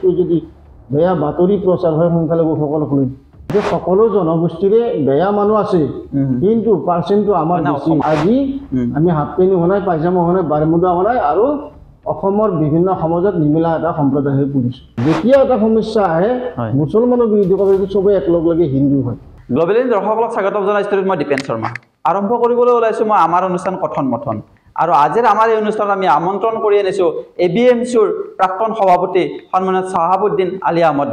বিশেষকৈ যদি বেয়া বাতৰি প্ৰচাৰ হয় সংখ্যালঘুসকলক লৈ যে সকলো জনগোষ্ঠীৰে বেয়া মানুহ আছে কিন্তু পাৰ্চেণ্টটো আমাৰ বেছি আজি আমি হাফ পেনি হোৱা নাই পাইজামা হোৱা নাই বাৰমুদা হোৱা নাই আৰু অসমৰ বিভিন্ন সমাজত নিমিলা এটা সম্প্ৰদায় হৈ পৰিছে যেতিয়া এটা সমস্যা আহে মুছলমানৰ বিৰুদ্ধে ক'বলৈ চবেই একলগ লাগি হিন্দু হয় গ্লোবেল দৰ্শকসকলক স্বাগতম জনাইছোঁ মই দীপেন শৰ্মা আৰম্ভ কৰিবলৈ ওলাইছোঁ মই আমাৰ অনুষ্ঠান কথন মথন আৰু আজিৰ আমাৰ এই অনুষ্ঠানত আমি আমন্ত্ৰণ কৰি আনিছোঁ ABMCৰ প্ৰাক্তন সভাপতি সন্মানীয় চাহাবুদ্দিন আলী আহমদ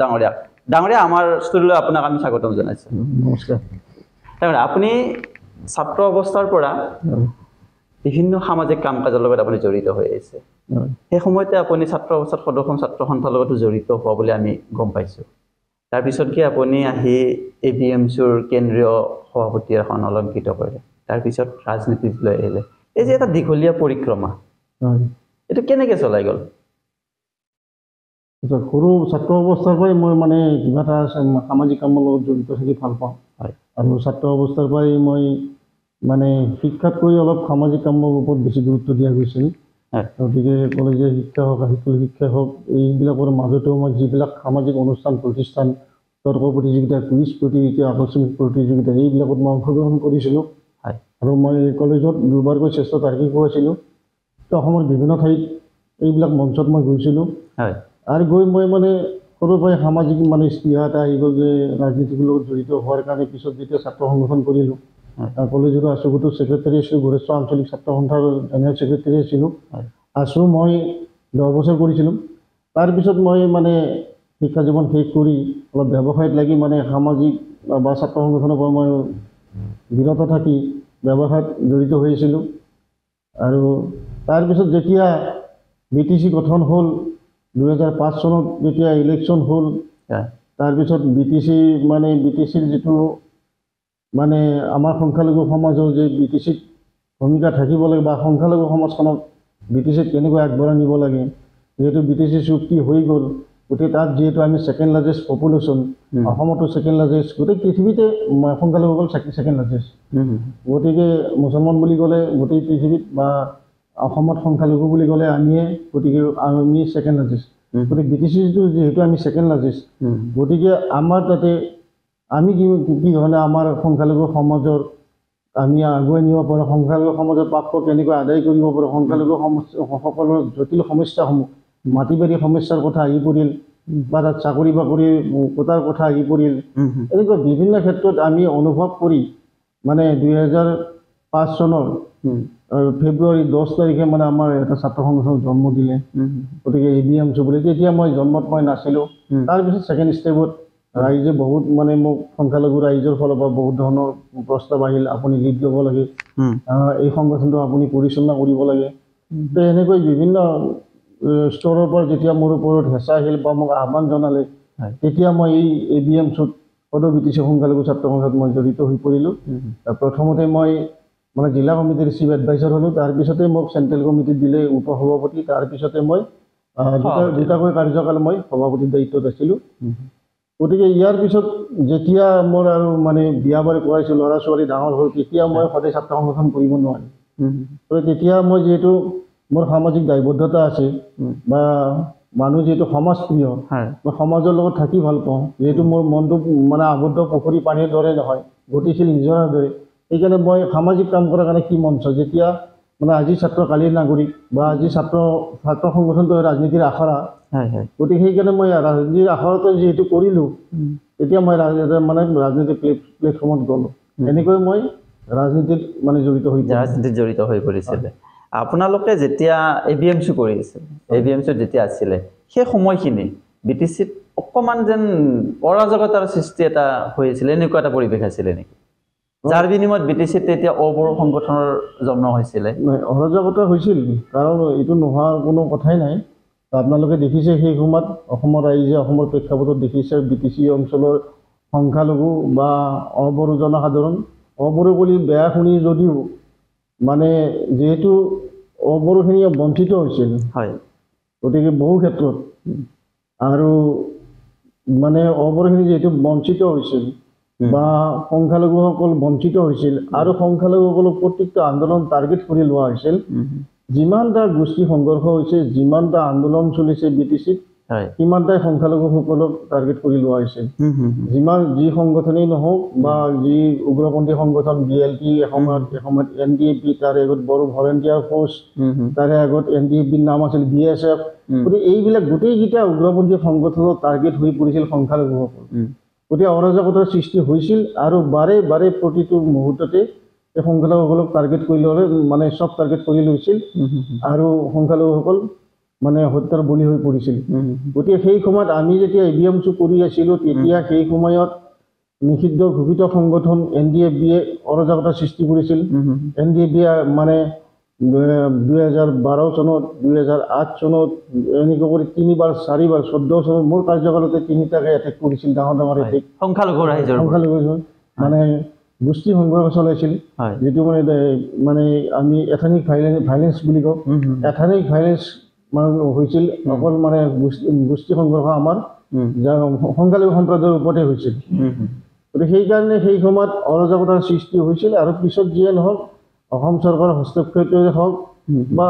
ডাঙৰীয়া আমাৰ ষ্টুডিঅ'লৈ আপোনাক আমি স্বাগতম জনাইছোঁ নমস্কাৰ ডাঙৰীয়া আপুনি ছাত্ৰ অৱস্থাৰ পৰা বিভিন্ন সামাজিক কাম কাজৰ লগত আপুনি জড়িত হৈ আহিছে সেই সময়তে আপুনি ছাত্ৰ অৱস্থাত সদৌ ছাত্ৰ সন্থাৰ লগতো জড়িত হোৱা বুলি আমি গম পাইছোঁ তাৰপিছত কি আপুনি আহি ABMCৰ কেন্দ্ৰীয় সভাপতি এখন অলংকৃত কৰিলে তাৰপিছত ৰাজনীতিলৈ আহিলে এই যে এটা দীঘলীয়া পৰিক্ৰমা এইটো কেনেকৈ চলাই গ'ল সৰু ছাত্ৰ অৱস্থাৰ পৰাই মই মানে কিবা এটা সামাজিক কামৰ লগত জড়িত থাকি ভাল পাওঁ আৰু ছাত্ৰ অৱস্থাৰ পৰাই মই মানে শিক্ষাতকৈ অলপ সামাজিক কামৰ ওপৰত বেছি গুৰুত্ব দিয়া গৈছিল গতিকে কলেজীয়া শিক্ষা হওক হাইস্কুল শিক্ষা হওক এইবিলাকৰ মাজতেও মই যিবিলাক সামাজিক অনুষ্ঠান প্ৰতিষ্ঠান তৰ্ক প্ৰতিযোগিতা কুইজ প্ৰতিযোগিতা আকস্মিক প্ৰতিযোগিতা এইবিলাকত মই অংশগ্ৰহণ কৰিছিলোঁ আৰু মই কলেজত দুবাৰকৈ শ্ৰেষ্ঠ তাৰ্কিক হৈছিলোঁ অসমৰ বিভিন্ন ঠাইত এইবিলাক মঞ্চত মই গৈছিলোঁ আৰু গৈ মই মানে সৰুৰ পৰাই সামাজিক মানে স্পৃহা এটা আহি গ'ল যে ৰাজনীতিৰ লগত জড়িত হোৱাৰ কাৰণে পিছত যেতিয়া ছাত্ৰ সংগঠন কৰিলোঁ কলেজৰো আছুগতো ছেক্ৰেটাৰী আছিলোঁ গোৰেশ্বৰ আঞ্চলিক ছাত্ৰ সন্থাৰ জেনেৰেল ছেক্ৰেটাৰী আছিলোঁ আছু মই 10 বছৰ কৰিছিলোঁ তাৰপিছত মই মানে শিক্ষা জীৱন শেষ কৰি অলপ ব্যৱসায়ত লাগি মানে সামাজিক বা ছাত্ৰ সংগঠনৰ পৰা মই বিৰত থাকি ব্যৱসায়ত জড়িত হৈছিলোঁ আৰু তাৰপিছত যেতিয়া BTC গঠন হ'ল 2005 চনত যেতিয়া ইলেকশ্যন হ'ল তাৰপিছত BTCৰ যিটো মানে আমাৰ সংখ্যালঘু সমাজৰ যে BTCত ভূমিকা থাকিব লাগে বা সংখ্যালঘু সমাজখনক BTCত কেনেকৈ আগবঢ়াই নিব লাগে যিহেতু BTC চুক্তি হৈ গ'ল গতিকে তাত যিহেতু আমি ছেকেণ্ড লাৰ্জেষ্ট পপুলেশ্যন অসমতো ছেকেণ্ড লাৰ্জেষ্ট গোটেই পৃথিৱীতে সংখ্যালঘুসকল ছেকেণ্ড লাৰ্জেষ্ট গতিকে মুছলমান বুলি ক'লে গোটেই পৃথিৱীত বা অসমত সংখ্যালঘু বুলি ক'লে আমিয়ে গতিকে আমি ছেকেণ্ড লাৰ্জেষ্ট গতিকে BTCটো যিহেতু আমি ছেকেণ্ড লাৰ্জেষ্ট গতিকে আমাৰ তাতে আমি কি ধৰণে আমাৰ সংখ্যালঘু সমাজৰ আমি আগুৱাই নিব পাৰোঁ সংখ্যালঘু সমাজৰ প্ৰাপ্য কেনেকৈ আদায় কৰিব পাৰোঁ সংখ্যালঘু সকলৰ জটিল সমস্যাসমূহ মাটি বাৰী সমস্যাৰ কথা আহি পৰিল বা তাত চাকৰি বাকৰি কোটাৰ কথা আহি পৰিল এনেকুৱা বিভিন্ন ক্ষেত্ৰত আমি অনুভৱ কৰি মানে 2005 চনৰ ফেব্ৰুৱাৰী 10 তাৰিখে মানে আমাৰ এটা ছাত্ৰ সংগঠনক জন্ম দিলে গতিকে ABMC বুলি তেতিয়া মই জন্মত মই নাছিলোঁ তাৰপিছত ছেকেণ্ড ষ্টেপত ৰাইজে বহুত মানে মোক সংখ্যালঘু ৰাইজৰ ফালৰ পৰা বহুত ধৰণৰ প্ৰস্তাৱ আহিল আপুনি লিড ল'ব লাগে এই সংগঠনটো আপুনি পৰিচালনা কৰিব লাগে তো এনেকৈ বিভিন্ন স্তৰৰ পৰা যেতিয়া মোৰ ওপৰত হেঁচা আহিল বা মোক আহ্বান জনালে তেতিয়া মই এই ABMCত সদৌ BTC সংখ্যালঘু ছাত্ৰ সংঘত মই জড়িত হৈ পৰিলোঁ প্ৰথমতে মই মানে জিলা কমিটিৰ চিফ এডভাইজাৰ হ'লোঁ তাৰপিছতে মোক চেণ্ট্ৰেল কমিটিত দিলে উপসভাপতি তাৰপিছতে মই দুটাকৈ কাৰ্যকাল মই সভাপতিৰ দায়িত্বত আছিলোঁ গতিকে ইয়াৰ পিছত যেতিয়া মোৰ আৰু মানে বিয়া বাৰু কৰাইছোঁ ল'ৰা ছোৱালী ডাঙৰ হ'ল তেতিয়া মই সদায় ছাত্ৰ সংগঠন কৰিব নোৱাৰিম তেতিয়া মই যিহেতু মোৰ সামাজিক দায়বদ্ধতা আছে বা মানুহ যিহেতু সমাজপ্ৰিয় মই সমাজৰ লগত থাকি ভাল পাওঁ যিহেতু মোৰ মনটো মানে আবদ্ধ পুখুৰী পানীৰ দৰে নহয় গতিশীল নিজৰাৰ দৰে সেইকাৰণে মই সামাজিক কাম কৰাৰ কাৰণে কি মঞ্চ যেতিয়া মানে আজি ছাত্ৰ কালিৰ নাগৰিক বা আজি ছাত্ৰ সংগঠনটো ৰাজনীতিৰ আখৰা গতিকে সেইকাৰণে মই ৰাজনীতিৰ আখৰাটো যিহেতু কৰিলোঁ তেতিয়া মই ৰাজনীতিৰ প্লেটফৰ্মত গ'লোঁ এনেকৈ মই ৰাজনীতিত মানে জড়িত হৈ পৰিছিলে আপোনালোকে যেতিয়া ABMC কৰিছিল ABMCত যেতিয়া আছিলে সেই সময়খিনি BTCত অকণমান যেন অৰাজকতাৰ সৃষ্টি এটা হৈছিলে এনেকুৱা এটা পৰিৱেশ আছিলে নেকি যাৰ বিনিময়ত BTCত তেতিয়া অবড়ো সংগঠনৰ জন্ম হৈছিলে অৰাজকতা হৈছিল কাৰণ এইটো নোহোৱাৰ কোনো কথাই নাই আপোনালোকে দেখিছে সেই সময়ত অসমৰ ৰাইজে অসমৰ প্ৰেক্ষাপটত দেখিছে BTC অঞ্চলৰ সংখ্যালঘু বা অবড়ো জনসাধাৰণ অবড়ো বুলি বেয়া শুনি যদিও মানে যেহেতু অবড়োখিনি বঞ্চিত হৈছিল গতিকে বহু ক্ষেত্ৰত আৰু মানে অবড়োখিনি যেহেতু বঞ্চিত হৈছিল বা সংখ্যালঘুসকল বঞ্চিত হৈছিল আৰু সংখ্যালঘুসকলক প্ৰত্যেকটা আন্দোলন টাৰ্গেট কৰি লোৱা হৈছিল যিমানটা গোষ্ঠী সংঘৰ্ষ হৈছে যিমানটা আন্দোলন চলিছে BTCত হয় সিমানটাই সংখ্যালঘুসকলক টাৰ্গেট কৰি লোৱা হৈছে যি সংগঠনেই নহওক বা যি উগ্ৰপন্থী সংগঠন BLT এসময়ত NDAP তাৰে আগত বড়ো ভলেণ্টিয়াৰ ফ'ৰ্চ তাৰে আগত NDAPৰ নাম আছিল BSF গতিকে এইবিলাক গোটেইকেইটা উগ্ৰপন্থী সংগঠনৰ টাৰ্গেট হৈ পৰিছিল সংখ্যালঘুসকল গতিকে অৰাজকতাৰ সৃষ্টি হৈছিল আৰু বাৰে বাৰে প্ৰতিটো মুহূৰ্ততে এই সংখ্যালঘুসকলক টাৰ্গেট কৰি ল'লে মানে চব টাৰ্গেট কৰি লৈছিল আৰু সংখ্যালঘুসকল মানে হত্যাৰ বলি হৈ পৰিছিল গতিকে সেই সময়ত আমি যেতিয়া ABMC কৰি আছিলোঁ তেতিয়া সেই সময়ত নিষিদ্ধ ঘোষিত সংগঠন NDAP-য়ে অৰাজকতাৰ সৃষ্টি কৰিছিল NDAP-য়ে মানে 2012 চনত 2008 চনত এনেকৈ কৰি 3বাৰ 4বাৰ 14 চনত মোৰ কাৰ্যকালতে 3টাকে এটেক কৰিছিল ডাঙৰ ডাঙৰ এটেক সংখ্যালঘু মানে গোষ্ঠী সংঘৰ্ষ চলাইছিল যিটো মানে আমি এথনিক ভাইলেন্স বুলি কওঁ এথনিক ভাইলেন্স মানে হৈছিল অকল মানে গোষ্ঠী সংঘৰ্ষ আমাৰ সংখ্যালঘু সম্প্ৰদায়ৰ ওপৰতে হৈছিল গতিকে সেইকাৰণে সেই সময়ত অৰাজকতাৰ সৃষ্টি হৈছিল আৰু পিছত যিয়ে নহওক অসম চৰকাৰৰ হস্তক্ষেপেই হওক বা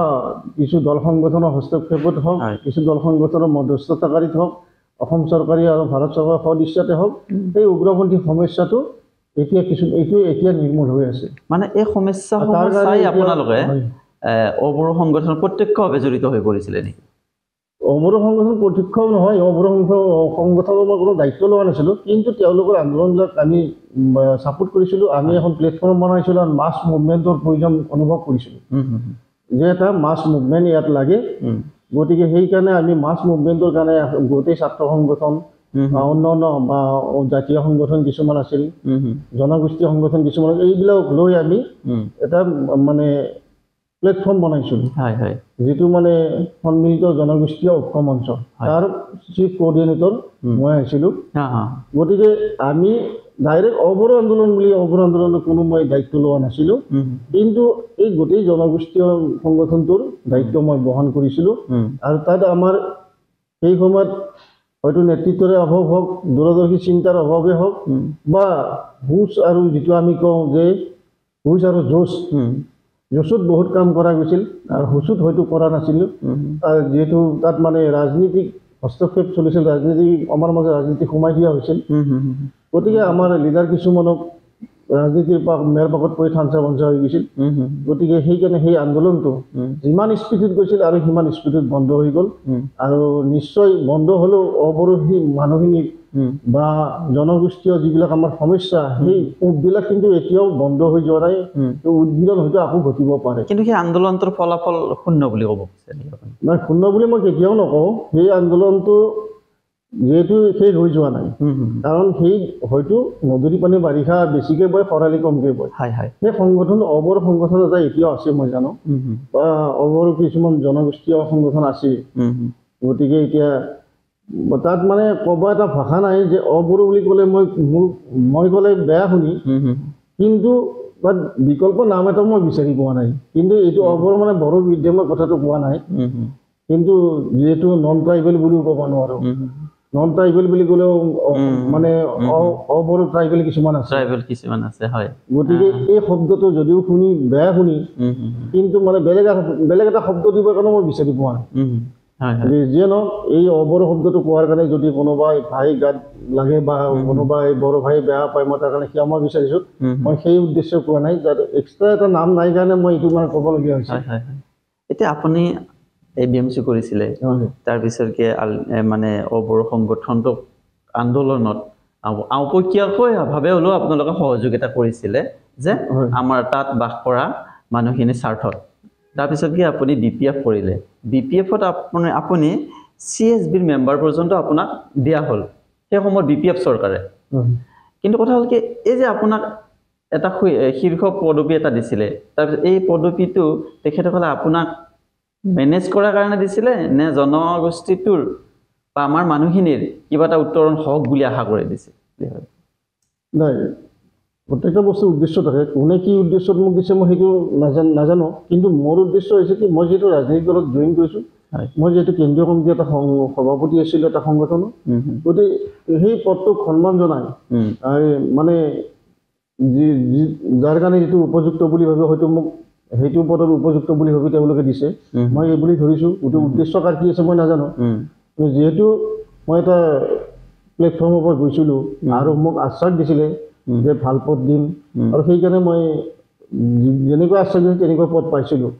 কিছু দল সংগঠনৰ হস্তক্ষেপত হওক কিছু দল সংগঠনৰ মধ্যস্থতাকাৰীত হওক অসম চৰকাৰী আৰু ভাৰত চৰকাৰৰ সদিচ্ছাতে হওক এই উগ্ৰপন্থী সমস্যাটো এতিয়া নিৰ্মূল হৈ আছে মানে এই সমস্যাসমূহ চাই আপোনালোকে অবড়ো সংগঠন প্ৰত্যক্ষভাৱে জড়িত হৈ পৰিছিলে নেকি অবড়ো সংগঠন প্ৰত্যক্ষ নহয় অবড়ো সংগঠনৰ মই কোনো দায়িত্ব লোৱা নাছিলোঁ কিন্তু তেওঁলোকৰ আন্দোলনবিলাক আমি ছাপোৰ্ট কৰিছিলোঁ আমি এখন প্লেটফৰ্ম বনাইছিলোঁ আৰু মাছ মুভমেণ্টৰ প্ৰয়োজন অনুভৱ কৰিছিলোঁ যে এটা মাছ মুভমেণ্ট ইয়াত লাগে গতিকে সেইকাৰণে আমি মাছ মুভমেণ্টৰ কাৰণে গোটেই ছাত্ৰ সংগঠন অন্যান্য বা জাতীয় সংগঠন কিছুমান আছিল জনগোষ্ঠী সংগঠন কিছুমান এইবিলাক লৈ আমি এটা মানে প্লেটফৰ্ম বনাইছিলোঁ যিটো মানে সন্মিলিত জনগোষ্ঠীয় ঐক্য মঞ্চ তাৰ চিফ কোঅৰ্ডিনেটৰ মই আছিলোঁ গতিকে আমি ডাইৰেক্ট অবড়ো আন্দোলন বুলি অবড়ো আন্দোলনৰ কোনো মই দায়িত্ব লোৱা নাছিলোঁ কিন্তু এই গোটেই জনগোষ্ঠীয় সংগঠনটোৰ দায়িত্ব মই বহন কৰিছিলোঁ আৰু তাত আমাৰ সেই সময়ত হয়তো নেতৃত্বৰে অভাৱ হওক দূৰদৰ্শী চিন্তাৰ অভাৱে হওক বা হুঁচ আৰু যিটো আমি কওঁ যে হুঁচ আৰু জোচত বহুত কাম কৰা গৈছিল আৰু হুঁচত হয়তো কৰা নাছিলোঁ যিহেতু তাত মানে ৰাজনীতিক হস্তক্ষেপ চলিছিল আমাৰ মাজত ৰাজনীতি সোমাই দিয়া হৈছিল গতিকে আমাৰ লিডাৰ কিছুমানক ৰাজনীতিৰ মেৰ পাকত পৰি থাঞ্চা বঞ্চা হৈ গৈছিল গতিকে সেইকাৰণে সেই আন্দোলনটো যিমান স্পীডত গৈছিল আৰু সিমান স্পীডত বন্ধ হৈ গ'ল আৰু নিশ্চয় বন্ধ হ'লেও অবড়ো মানুহখিনিক বা জনগোষ্ঠীয় যিবিলাক আমাৰ সমস্যা সেই উদ্বিলাক কিন্তু এতিয়াও বন্ধ হৈ যোৱা নাই উদ্ভিদন হয়তো আকৌ ঘটিব পাৰে কিন্তু সেই আন্দোলনটোৰ ফলাফল শূন্য বুলি ক'ব নাই শূন্য বুলি মই কেতিয়াও নকওঁ সেই আন্দোলনটো যিহেতু শেষ হৈ যোৱা নাই কাৰণ সেই হয়তো নদী পানী বাৰিষা বেছিকৈ বয় খৰালি কমকৈ বয় সেই সংগঠন অবড়ো সংগঠন এটা এতিয়াও আছে মই জানো বা অবড়ো কিছুমান জনগোষ্ঠীয় সংগঠন আছে গতিকে এতিয়া তাত মানে ক'ব এটা ভাষা নাই যে অবড়ো বুলি ক'লে মই ক'লে বেয়া শুনি কিন্তু বাট বিকল্প নাম এটা মই বিচাৰি পোৱা নাই কিন্তু এইটো অবড়ো মানে বড়োৰ বিৰুদ্ধে মই কথাটো কোৱা নাই কিন্তু যিহেতু নন ট্ৰাইবেল বুলিও ক'ব নোৱাৰোঁ নন ট্ৰাইবেল বুলি ক'লেও মানে অবড়ো ট্ৰাইবেল কিছুমান আছে গতিকে এই শব্দটো যদিও শুনি বেয়া শুনি কিন্তু মানে বেলেগ এটা শব্দ দিবৰ কাৰণে মই বিচাৰি পোৱা নাই যিয়ে নহওক এই অবড়ো শব্দটো কোৱাৰ কাৰণে যদি কোনোবাই ভাই গাত লাগে বা কোনোবাই বড়ো ভাই বেয়া পায় মই তাৰ কাৰণে ক্ষমা বিচাৰিছোঁ মই সেই উদ্দেশ্য কোৱা নাই যাতে এক্সট্ৰা এটা নাম নাই কাৰণে মই এইটো মানে ক'বলগীয়া হৈছে এতিয়া আপুনি ABMC কৰিছিলে তাৰপিছত কি মানে অবড়ো সংগঠনটোক আন্দোলনত আওপকীয়াকৈ হ'লেও আপোনালোকে সহযোগিতা কৰিছিলে যে আমাৰ তাত বাস কৰা মানুহখিনিৰ স্বাৰ্থত তাৰপিছত কি আপুনি BPF কৰিলে BPF-ত আপুনি CSBৰ মেম্বাৰ পৰ্যন্ত আপোনাক দিয়া হ'ল সেই সময়ত BPF চৰকাৰে কিন্তু কথা হ'ল কি এই যে আপোনাক এটা শীৰ্ষ পদবী এটা দিছিলে তাৰপিছত এই পদবীটো তেখেতসকলে আপোনাক মেনেজ কৰাৰ কাৰণে দিছিলে নে জনগোষ্ঠীটোৰ বা আমাৰ মানুহখিনিৰ কিবা এটা উত্তৰণ হওক বুলি আশা কৰি দিছে নাই প্ৰত্যেকটা বস্তুৰ উদ্দেশ্য থাকে কোনে কি উদ্দেশ্যত মোক দিছে মই সেইটো নাজানো কিন্তু মোৰ উদ্দেশ্য হৈছে কি মই যিহেতু ৰাজনৈতিক দলত জইন কৰিছোঁ মই যিহেতু কেন্দ্ৰীয় কমিটি এটা সভাপতি আছিলোঁ এটা সংগঠনৰ গতিকে সেই পদটোক সন্মান জনাই মানে যাৰ কাৰণে যিটো উপযুক্ত বুলি ভাবে হয়তো মোক সেইটো পদৰ উপযুক্ত বুলি ভাবি তেওঁলোকে দিছে মই এই বুলি ধৰিছোঁ গোটেই উদ্দেশ্য কাৰ কি আছে মই নাজানো যিহেতু মই এটা প্লেটফৰ্মৰ পৰা গৈছিলোঁ আৰু মোক আশ্বাস দিছিলে যে ভাল পদ দিম, আৰু সেইকাৰণে মই যেনেকুৱা আশ্বাস দিছিলোঁ তেনেকুৱা পদ পাইছিলোঁ।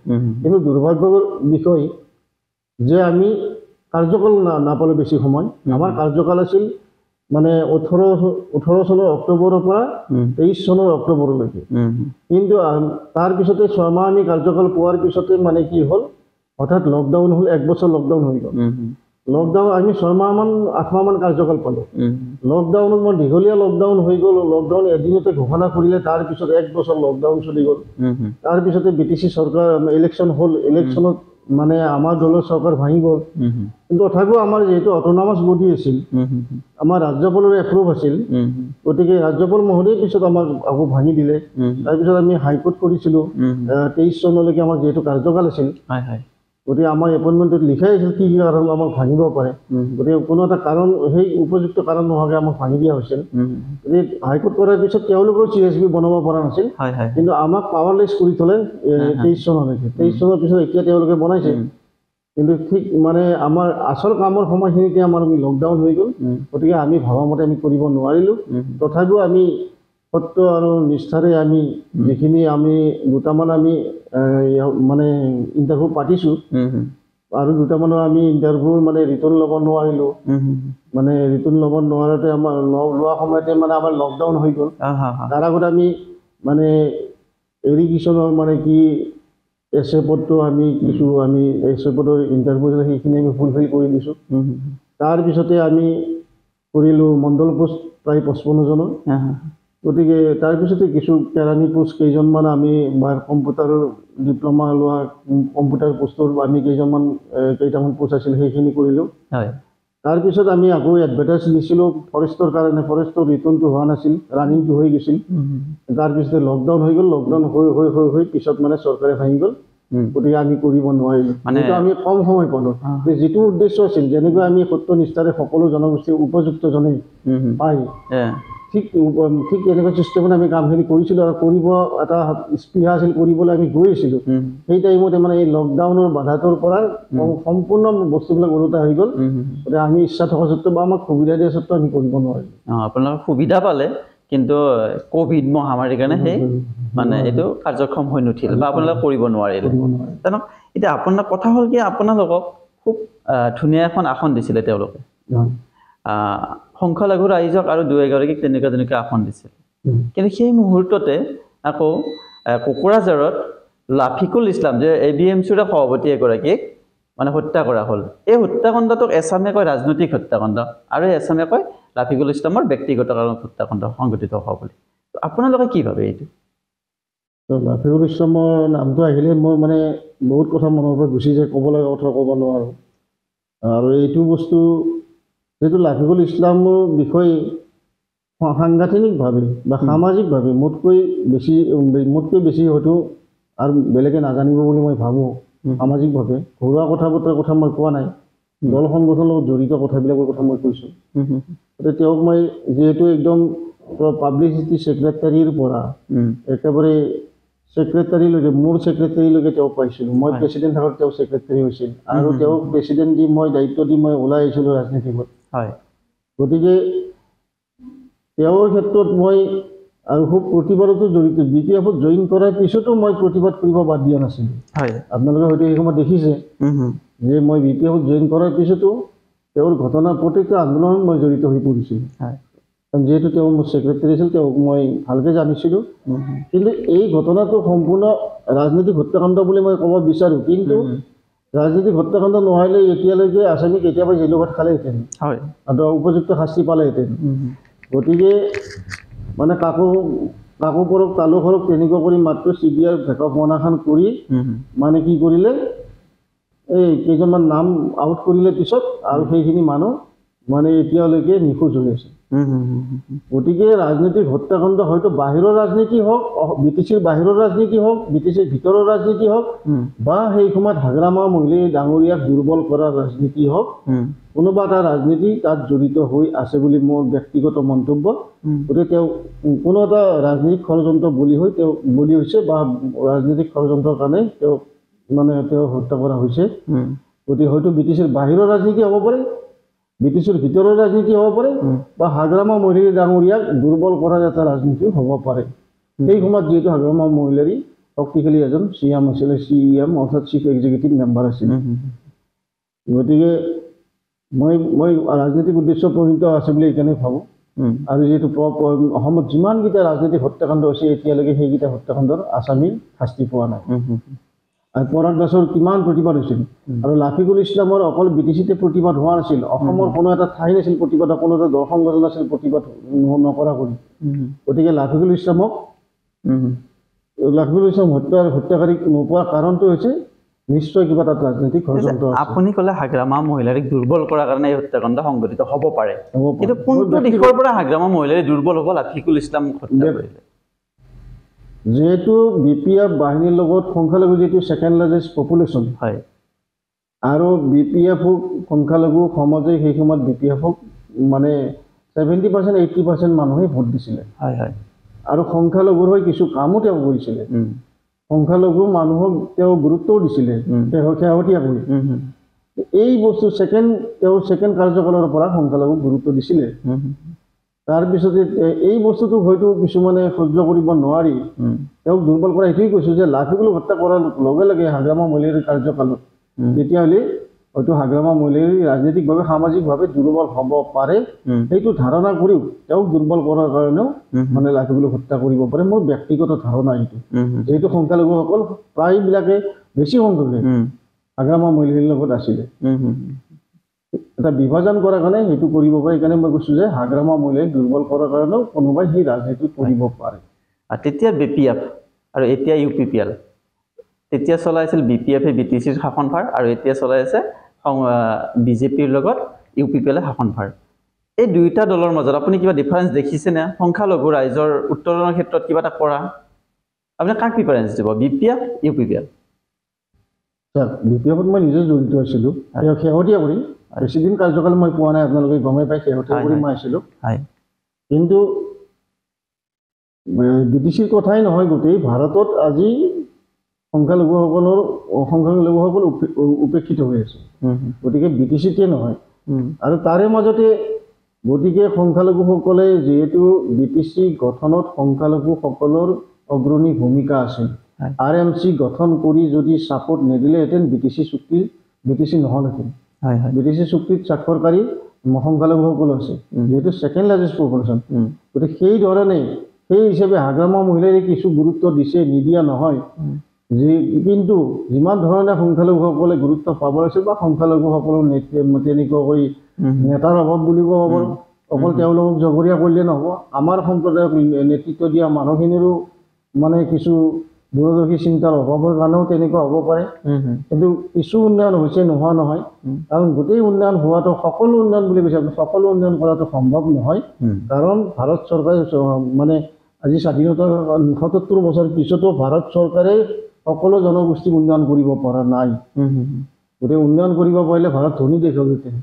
কিন্তু দুৰ্ভাগ্যৰ বিষয় যে আমি কাৰ্যকাল নাপালোঁ বেছি সময়। আমাৰ কাৰ্যকাল আছিল মানে 18 চনৰ অক্টোবৰৰ পৰা 23 চনৰ অক্টোবৰলৈকে। কিন্তু তাৰপিছতে 6 মাহ আমি কাৰ্যকাল পোৱাৰ পিছতে মানে কি হ'ল, হঠাৎ লকডাউন হ'ল, 1 বছৰ লকডাউন হৈ গ'ল। লকডাউন আমি 6 মাহমান 8 মাহমান কাৰ্যকাল পালোঁ। লকডাউনত মই দীঘলীয়া লকডাউন হৈ গ'ল। লকডাউন এদিনতে ঘোষণা কৰিলে, তাৰপিছত 1 বছৰ লকডাউন চলি গ'ল। তাৰপিছতে BTC চৰকাৰ ইলেকশ্যন হ'ল। ইলেকশ্যনত মানে আমাৰ দলৰ চৰকাৰ ভাঙি গ'ল। কিন্তু তথাপিও আমাৰ যিহেতু অট'নমাছ বডি আছিল, আমাৰ ৰাজ্যপালৰ এপ্ৰুভ আছিল, গতিকে ৰাজ্যপাল মহোদয়ে পিছত আমাক আকৌ ভাঙি দিলে। তাৰপিছত আমি হাইকোৰ্ট কৰিছিলোঁ। 23 চনলৈকে আমাৰ যিহেতু কাৰ্যকাল আছিল, গতিকে আমাৰ এপইণ্টমেণ্টত লিখাই আছিল কি কাৰণ আমাক ভাঙিব পাৰে। গতিকে কোনো এটা কাৰণ, সেই উপযুক্ত কাৰণ নোহোৱাকৈ আমাক ভাঙি দিয়া হৈছিল। গতিকে হাইকোৰ্ট কৰাৰ পিছত তেওঁলোকেও CSB বনাব পৰা নাছিল, কিন্তু আমাক পাৱাৰলেছ কৰি থ'লে 23 চনলৈকে। 23 চনৰ পিছত এতিয়া তেওঁলোকে বনাইছে। কিন্তু ঠিক মানে আমাৰ আচল কামৰ সময়খিনিতে আমাৰ লকডাউন হৈ গ'ল। গতিকে আমি ভবামতে আমি কৰিব নোৱাৰিলোঁ। তথাপিও আমি সত্য আৰু নিষ্ঠাৰে আমি যিখিনি আমি দুটামান আমি মানে ইণ্টাৰভিউ পাতিছোঁ, আৰু দুটামানৰ আমি ইণ্টাৰভিউ মানে ৰিটাৰ্ণ ল'ব নোৱাৰিলোঁ। মানে ৰিটাৰ্ণ ল'ব নোৱাৰোঁতে আমাৰ লোৱা সময়তে মানে আমাৰ লকডাউন হৈ গ'ল। তাৰ আগতে আমি মানে এৰিগেশ্যনৰ মানে কি এছ এ পদটো আমি কিছু আমি এছ এ পদৰ ইণ্টাৰভিউ সেইখিনি আমি ফুলফিল কৰি দিছোঁ। তাৰপিছতে আমি কৰিলোঁ মণ্ডল পোষ্ট প্ৰায় 55 জনৰ। গতিকে তাৰপিছতে কিছু কেৰাণী পোষ্ট কেইজনমান আমি কম্পিউটাৰৰ ডিপ্ল'মা লোৱা কম্পিউটাৰ পোষ্টৰ আমি কেইটামান পোষ্ট আছিল, সেইখিনি কৰিলোঁ। তাৰপিছত আমি আকৌ এডভাৰটাইজ দিছিলোঁ ফৰেষ্টৰ কাৰণে। ফৰেষ্টৰ ৰিটাৰ্ণটো হোৱা নাছিল, ৰানিংটো হৈ গৈছিল। তাৰপিছতে লকডাউন হৈ গ'ল। লকডাউন হৈ পিছত মানে চৰকাৰে ভাঙি গ'ল। গতিকে আমি কৰিব নোৱাৰিলোঁ। কিন্তু আমি কম সময় পালোঁ। যিটো উদ্দেশ্য আছিল, যেনেকৈ আমি সত্য নিষ্ঠাৰে সকলো জনগোষ্ঠীৰ উপযুক্তজনে পায়, ঠিক তেনেকুৱা চিষ্টেমত আমি কামখিনি কৰিছিলোঁ, আৰু কৰিব এটা স্পৃহা আছিল, কৰিবলৈ আমি গৈ আছিলোঁ। সেই টাইমতে মানে এই লকডাউনৰ বাধাটোৰ পৰা সম্পূৰ্ণ বস্তুবিলাক ওলোটা হৈ গ'ল। গতিকে আমি ইচ্ছা থকা স্বত্বেও বা আমাক সুবিধা দিয়া স্বত্বেও আমি কৰিব নোৱাৰিলোঁ। আপোনালোকে সুবিধা পালে, কিন্তু ক'ভিড মহামাৰীৰ কাৰণে সেই মানে এইটো কাৰ্যক্ষম হৈ নুঠিল বা আপোনালোকে কৰিব নোৱাৰিলে। এতিয়া আপোনাৰ কথা হ'ল কি, আপোনালোকক খুব ধুনীয়া এখন আসন দিছিলে তেওঁলোকে। সংখ্যালঘু ৰাইজক আৰু 2-এগৰাকীক তেনেকুৱা আসন দিছিল। কিন্তু সেই মুহূৰ্ততে আকৌ কোকৰাঝাৰত লাফিকুল ইছলাম, যে ABMCৰ সভাপতি এগৰাকীক মানে হত্যা কৰা হ'ল। এই হত্যাকাণ্ডটোক এছামে কয় ৰাজনৈতিক হত্যাকাণ্ড, আৰু এছামে কয় লাফিকুল ইছলামৰ ব্যক্তিগত কাৰণত হত্যাকাণ্ড সংঘটিত হোৱা বুলি। আপোনালোকে কি ভাবে এইটো? লাফিকুল ইছলামৰ নামটো আহিলে মই মানে বহুত কথা মনৰ পৰা গুচি যায়, ক'ব লগা কথা ক'ব নোৱাৰোঁ। আৰু এইটো বস্তু যিহেতু লাফিকুল ইছলামৰ বিষয়ে সাংঘাতিকভাৱে বা সামাজিকভাৱে মোতকৈ বেছি হয়তো আৰু বেলেগে নাজানিব বুলি মই ভাবোঁ। সামাজিকভাৱে ঘৰুৱা কথা বতৰাৰ কথা মই কোৱা নাই, দল সংগঠনৰ লগত জড়িত কথাবিলাকৰ কথা মই কৈছোঁ। গতিকে তেওঁক মই যিহেতু একদম পাব্লিচিটি ছেক্ৰেটাৰীৰ পৰা একেবাৰে ছেক্ৰেটাৰীলৈকে, মোৰ ছেক্ৰেটাৰীলৈকে তেওঁক পাইছিলোঁ। মই প্ৰেছিডেণ্ট থাকোঁতে তেওঁ ছেক্ৰেটাৰী হৈছিল, আৰু তেওঁক প্ৰেছিডেণ্ট দি মই দায়িত্ব দি মই ওলাই আহিছিলোঁ ৰাজনীতিত। গতিকে তেওঁৰ ক্ষেত্ৰত মই আৰু খুব প্ৰতিবাদতো জড়িত। BPFত জইন কৰাৰ পিছতো মই প্ৰতিবাদ কৰিব বাদ দিয়া নাছিলোঁ। আপোনালোকে হয়তো এই সময়ত দেখিছে যে মই BPFত জইন কৰাৰ পিছতো তেওঁৰ ঘটনা প্ৰত্যেকটো আন্দোলনত মই জড়িত হৈ পৰিছিলোঁ। কাৰণ যিহেতু তেওঁ মোৰ ছেক্ৰেটাৰী আছিল, তেওঁক মই ভালকৈ জানিছিলোঁ। কিন্তু এই ঘটনাটো সম্পূৰ্ণ ৰাজনৈতিক হত্যাকাণ্ড বুলি মই ক'ব বিচাৰোঁ। কিন্তু ৰাজনৈতিক হত্যাকাণ্ড নহ'লে এতিয়ালৈকে আসামী কেতিয়াবা জেলুভাত খালেহেঁতেন, আৰু উপযুক্ত শাস্তি পালেহেঁতেন। গতিকে মানে কাকো পৰক তালু কৰক তেনেকুৱা কৰি মাত্ৰ CBI ভেকমনাখন কৰি মানে কি কৰিলে, এই কেইজনমান নাম আউট কৰিলে পিছত, আৰু সেইখিনি মানুহ মানে এতিয়ালৈকে নিখোজ হৈ আছে। গতিকে ৰাজনৈতিক হত্যাকাণ্ড হয়তো বাহিৰৰ ৰাজনীতি হওক, BTCৰ বাহিৰৰ ৰাজনীতি হওক, BTCৰ ভিতৰৰ ৰাজনীতি হওক, বা সেই সময়ত হাগ্ৰামা মহিলাই ডাঙৰীয়াক দুৰ্বল কৰাৰ ৰাজনীতি হওক, কোনোবা এটা ৰাজনীতি তাত জড়িত হৈ আছে বুলি মোৰ ব্যক্তিগত মন্তব্য। গতিকে তেওঁ কোনো এটা ৰাজনৈতিক ষড়যন্ত্ৰ বলি হৈছে, বা ৰাজনৈতিক ষড়যন্ত্ৰৰ কাৰণে তেওঁ হত্যা কৰা হৈছে। গতিকে হয়তো BTCৰ বাহিৰৰ ৰাজনীতি হ'ব পাৰে, ব্ৰিটিছৰ ভিতৰৰ ৰাজনীতি হ'ব পাৰে বা হাগ্ৰামা মহিলাৰী ডাঙৰীয়াক দুৰ্বল কৰাৰ এটা ৰাজনীতি হ'ব পাৰে। সেই সময়ত যিহেতু হাগ্ৰামা মহিলাৰী শক্তিশালী এজন CM আছিলে, CEM অৰ্থাৎ চিফ এক্সিকিউটিভ মেম্বাৰ আছিল। গতিকে মই ৰাজনৈতিক উদ্দেশ্য প্ৰণীত আছে বুলি এইকাৰণে ভাবোঁ। আৰু যিহেতু অসমত যিমানকেইটা ৰাজনৈতিক হত্যাকাণ্ড হৈছে এতিয়ালৈকে সেইকেইটা হত্যাকাণ্ডৰ আসামী শাস্তি পোৱা নাই। আৰু পৰাগ দাসৰ কিমান প্ৰতিবাদ হৈছিল, আৰু লাফিকুল ইছলামৰ অকল BTCতে প্ৰতিবাদ হোৱা নাছিল, অসমৰ কোনো এটা ঠাই নাছিল প্ৰতিবাদ, কোনো এটা দল সংগঠন নাছিল প্ৰতিবাদ নকৰা কৰি। গতিকে লাফিকুল ইছলাম হত্যাকাৰীক নোপোৱাৰ কাৰণটো হৈছে নিশ্চয় কিবা এটা ৰাজনৈতিক ষড়যন্ত্ৰ আছে। আপুনি ক'লে হাগ্ৰামা মহিলাৰীক দুৰ্বল কৰাৰ কাৰণে এই হত্যাকাণ্ড সংঘটিত হ'ব পাৰে, কিন্তু কোনটো দিশৰ পৰা হাগ্ৰামা মহিলাৰী দুৰ্বল হ'ব লাফিকুল ইছলাম হত্যা কৰিলে? যেহেতু BPF বাহিনীৰ লগত সংখ্যালঘু যিটো ছেকেণ্ড লাৰ্জেষ্ট পপুলেশ্যন, হয়, আৰু BPF-ক সংখ্যালঘু সমাজে সেই সময়ত BPF-ক মানে 70% 80% মানুহে ভোট দিছিলে। হয় হয়। আৰু সংখ্যালঘুৰ হৈ কিছু কামো তেওঁ কৰিছিলে, সংখ্যালঘু মানুহক তেওঁ গুৰুত্বও দিছিলে শেহতীয়াকৈ। এই বস্তু তেওঁ ছেকেণ্ড কাৰ্যকালৰ পৰা সংখ্যালঘুক গুৰুত্ব দিছিলে। তাৰপিছতে এই বস্তুটো হয়তো কিছুমানে সহ্য কৰিব নোৱাৰি তেওঁক দুৰ্বল কৰা এইটোৱেই কৈছোঁ যে লাফিকুলক হত্যা কৰাৰ লগে লগে হাগ্ৰামা মহিলাৰীৰ কাৰ্যকালত তেতিয়াহ'লে হয়তো হাগ্ৰামা মহিলাৰী ৰাজনৈতিকভাৱে সামাজিকভাৱে দুৰ্বল হ'ব পাৰে, সেইটো ধাৰণা কৰিও তেওঁক দুৰ্বল কৰাৰ কাৰণেও মানে লাফিকুলক হত্যা কৰিব পাৰে। মোৰ ব্যক্তিগত ধাৰণা এইটো। যিহেতু সংখ্যালঘুসকল প্ৰায়বিলাকে বেছি সংখ্যকে হাগ্ৰামা মহিলাৰীৰ লগত আছিলে, এটা বিভাজন কৰাৰ কাৰণে সেইটো কৰিব পাৰে। সেইকাৰণে মই কৈছোঁ যে হাগ্ৰামা মহিলাৰীক দুৰ্বল কৰাৰ কাৰণেও কোনোবাই সেই ৰাজনীতি কৰিব পাৰে। তেতিয়া BPF আৰু এতিয়া UPPL, তেতিয়া চলাইছিল BPF-এ BTCৰ শাসনভাৰ, আৰু এতিয়া চলাই আছে BJPৰ লগত UPPL-এ শাসনভাৰ। এই দুয়োটা দলৰ মাজত আপুনি কিবা ডিফাৰেঞ্চ দেখিছেনে? সংখ্যালঘু ৰাইজৰ উত্তৰণৰ ক্ষেত্ৰত কিবা এটা কৰা, আপুনি কাক প্ৰিফাৰেঞ্চ দিব, BPF UPPL? BPF-ত মই নিজে জড়িত আছিলোঁ, শেহতীয়া কৰি বেছি দিন কাৰ্যকাল মই পোৱা নাই, আপোনালোকে গমেই পাই, শেহতীয়া কৰি মই আছিলোঁ। কিন্তু BTCৰ কথাই নহয়, গোটেই ভাৰতত আজি সংখ্যালঘুসকল উপেক্ষিত হৈ আছে। গতিকে BTCতে নহয়, আৰু তাৰে মাজতে গতিকে সংখ্যালঘুসকলে যিহেতু BTC গঠনত সংখ্যালঘুসকলৰ অগ্ৰণী ভূমিকা আছিল, RMC গঠন কৰি যদি ছাপোৰ্ট নিদিলেহেঁতেন BTC নহ'লহেঁতেন। BTC চুক্তিত স্বাক্ষৰকাৰী সংখ্যালঘুসকল আছে, যিহেতু ছেকেণ্ড লাৰ্জেষ্ট পপুলেশ্যন। গতিকে সেই হিচাপে হাগ্ৰামা মহিলাৰী কিছু গুৰুত্ব দিছে, নিদিয়া নহয়। কিন্তু যিমান ধৰণে সংখ্যালঘুসকলে গুৰুত্ব পাব লাগিছিল বা সংখ্যালঘুসকলৰ তেনেকুৱাকৈ নেতাৰ অভাৱ বুলিব পাৰোঁ, অকল তেওঁলোকক জগৰীয়া কৰিলে নহ'ব, আমাৰ সম্প্ৰদায়ক নেতৃত্ব দিয়া মানুহখিনিৰো মানে কিছু দূৰদৰ্শী চিন্তাৰ অভাৱৰ কাৰণেও তেনেকুৱা হ'ব পাৰে। কিন্তু কিছু উন্নয়ন হৈছে, নোহোৱা নহয়, কাৰণ গোটেই উন্নয়ন হোৱাটো সকলো উন্নয়ন বুলি কৈছে, সকলো উন্নয়ন কৰাটো সম্ভৱ নহয়। কাৰণ ভাৰত চৰকাৰে মানে আজি স্বাধীনতাৰ ৭৯ বছৰ পিছতো ভাৰত চৰকাৰে সকলো জনগোষ্ঠীক উন্নয়ন কৰিব পৰা নাই। গতিকে উন্নয়ন কৰিব পাৰিলে ভাৰত ধনী দেশ হ'লহেঁতেন,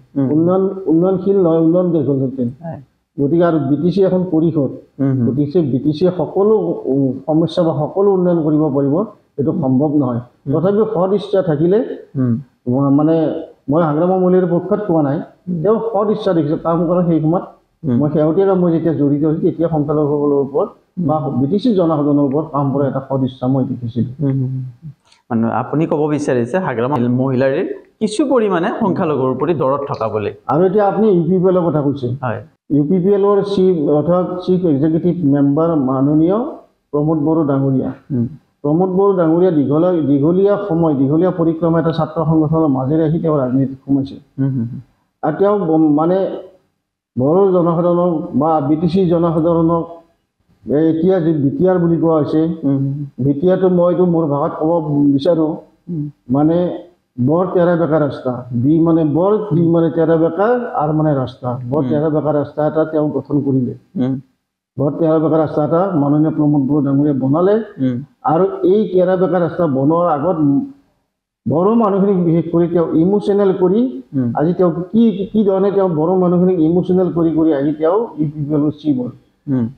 উন্নয়নশীল নহয়, উন্নয়ন দেশ হ'লহেঁতেন। গতিকে আৰু BTC এখন পৰিষদ, গতিকে BTCয়ে সকলো সমস্যা বা সকলো উন্নয়ন কৰিব পাৰিব, এইটো সম্ভৱ নহয়। তথাপিও সদ ইচ্ছা থাকিলে, মানে মই হাগ্ৰামা মহিলাৰীৰ পক্ষত কোৱা নাই, তেওঁ সদ ইচ্ছা দেখিছে কাম কৰা। সেই সময়ত মই শেহতীয়াকৈ মই যেতিয়া জড়িত হৈছোঁ, তেতিয়া সংখ্যালঘুসকলৰ ওপৰত বা BTC জনসাধাৰণৰ ওপৰত কাম কৰা এটা সদ ইচ্ছা মই দেখিছিলোঁ। মানে আপুনি ক'ব বিচাৰিছে হাগ্ৰামা মহিলাৰীৰ কিছু পৰিমাণে সংখ্যালঘুৰ প্ৰতি দৰদ থকা বুলি। আৰু এতিয়া আপুনি UPPL-ৰ কথা কৈছে, UPPL-ৰ চিফ এক্সিকিউটিভ মেম্বাৰ মাননীয় প্ৰমোদ বড়ো ডাঙৰীয়া। প্ৰমোদ বড়ো ডাঙৰীয়া দীঘলীয়া পৰিক্ৰমা এটা ছাত্ৰ সংগঠনৰ মাজেৰে আহি তেওঁ ৰাজনীতিত সোমাইছে। আৰু তেওঁ মানে বড়ো জনসাধাৰণক বা BTC জনসাধাৰণক এতিয়া যি BTR বুলি কোৱা হৈছে, BTRটো মইতো মোৰ ভাষাত ক'ব বিচাৰোঁ, মানে বৰ তেৰা বেকা ৰাস্তা, মানে বৰ মানে তেৰা বেকা আৰু মানে ৰাস্তা, বৰ তেৰা বেকা ৰাস্তা এটা তেওঁ গঠন কৰিলে। বৰ তেৰা বেকা ৰাস্তা এটা মাননীয় প্ৰমোদ বড়ো ডাঙৰীয়াই বনালে। আৰু এই তেৰা বেকা ৰাস্তা বনোৱাৰ আগত বড়ো মানুহখিনিক বিশেষ কৰি তেওঁ ইমোশ্যনেল কৰি, আজি তেওঁ কি ধৰণে তেওঁ বড়ো মানুহখিনিক ইমোশ্যনেল কৰি আহি তেওঁ UPPL-ৰ চিফ হ'ল।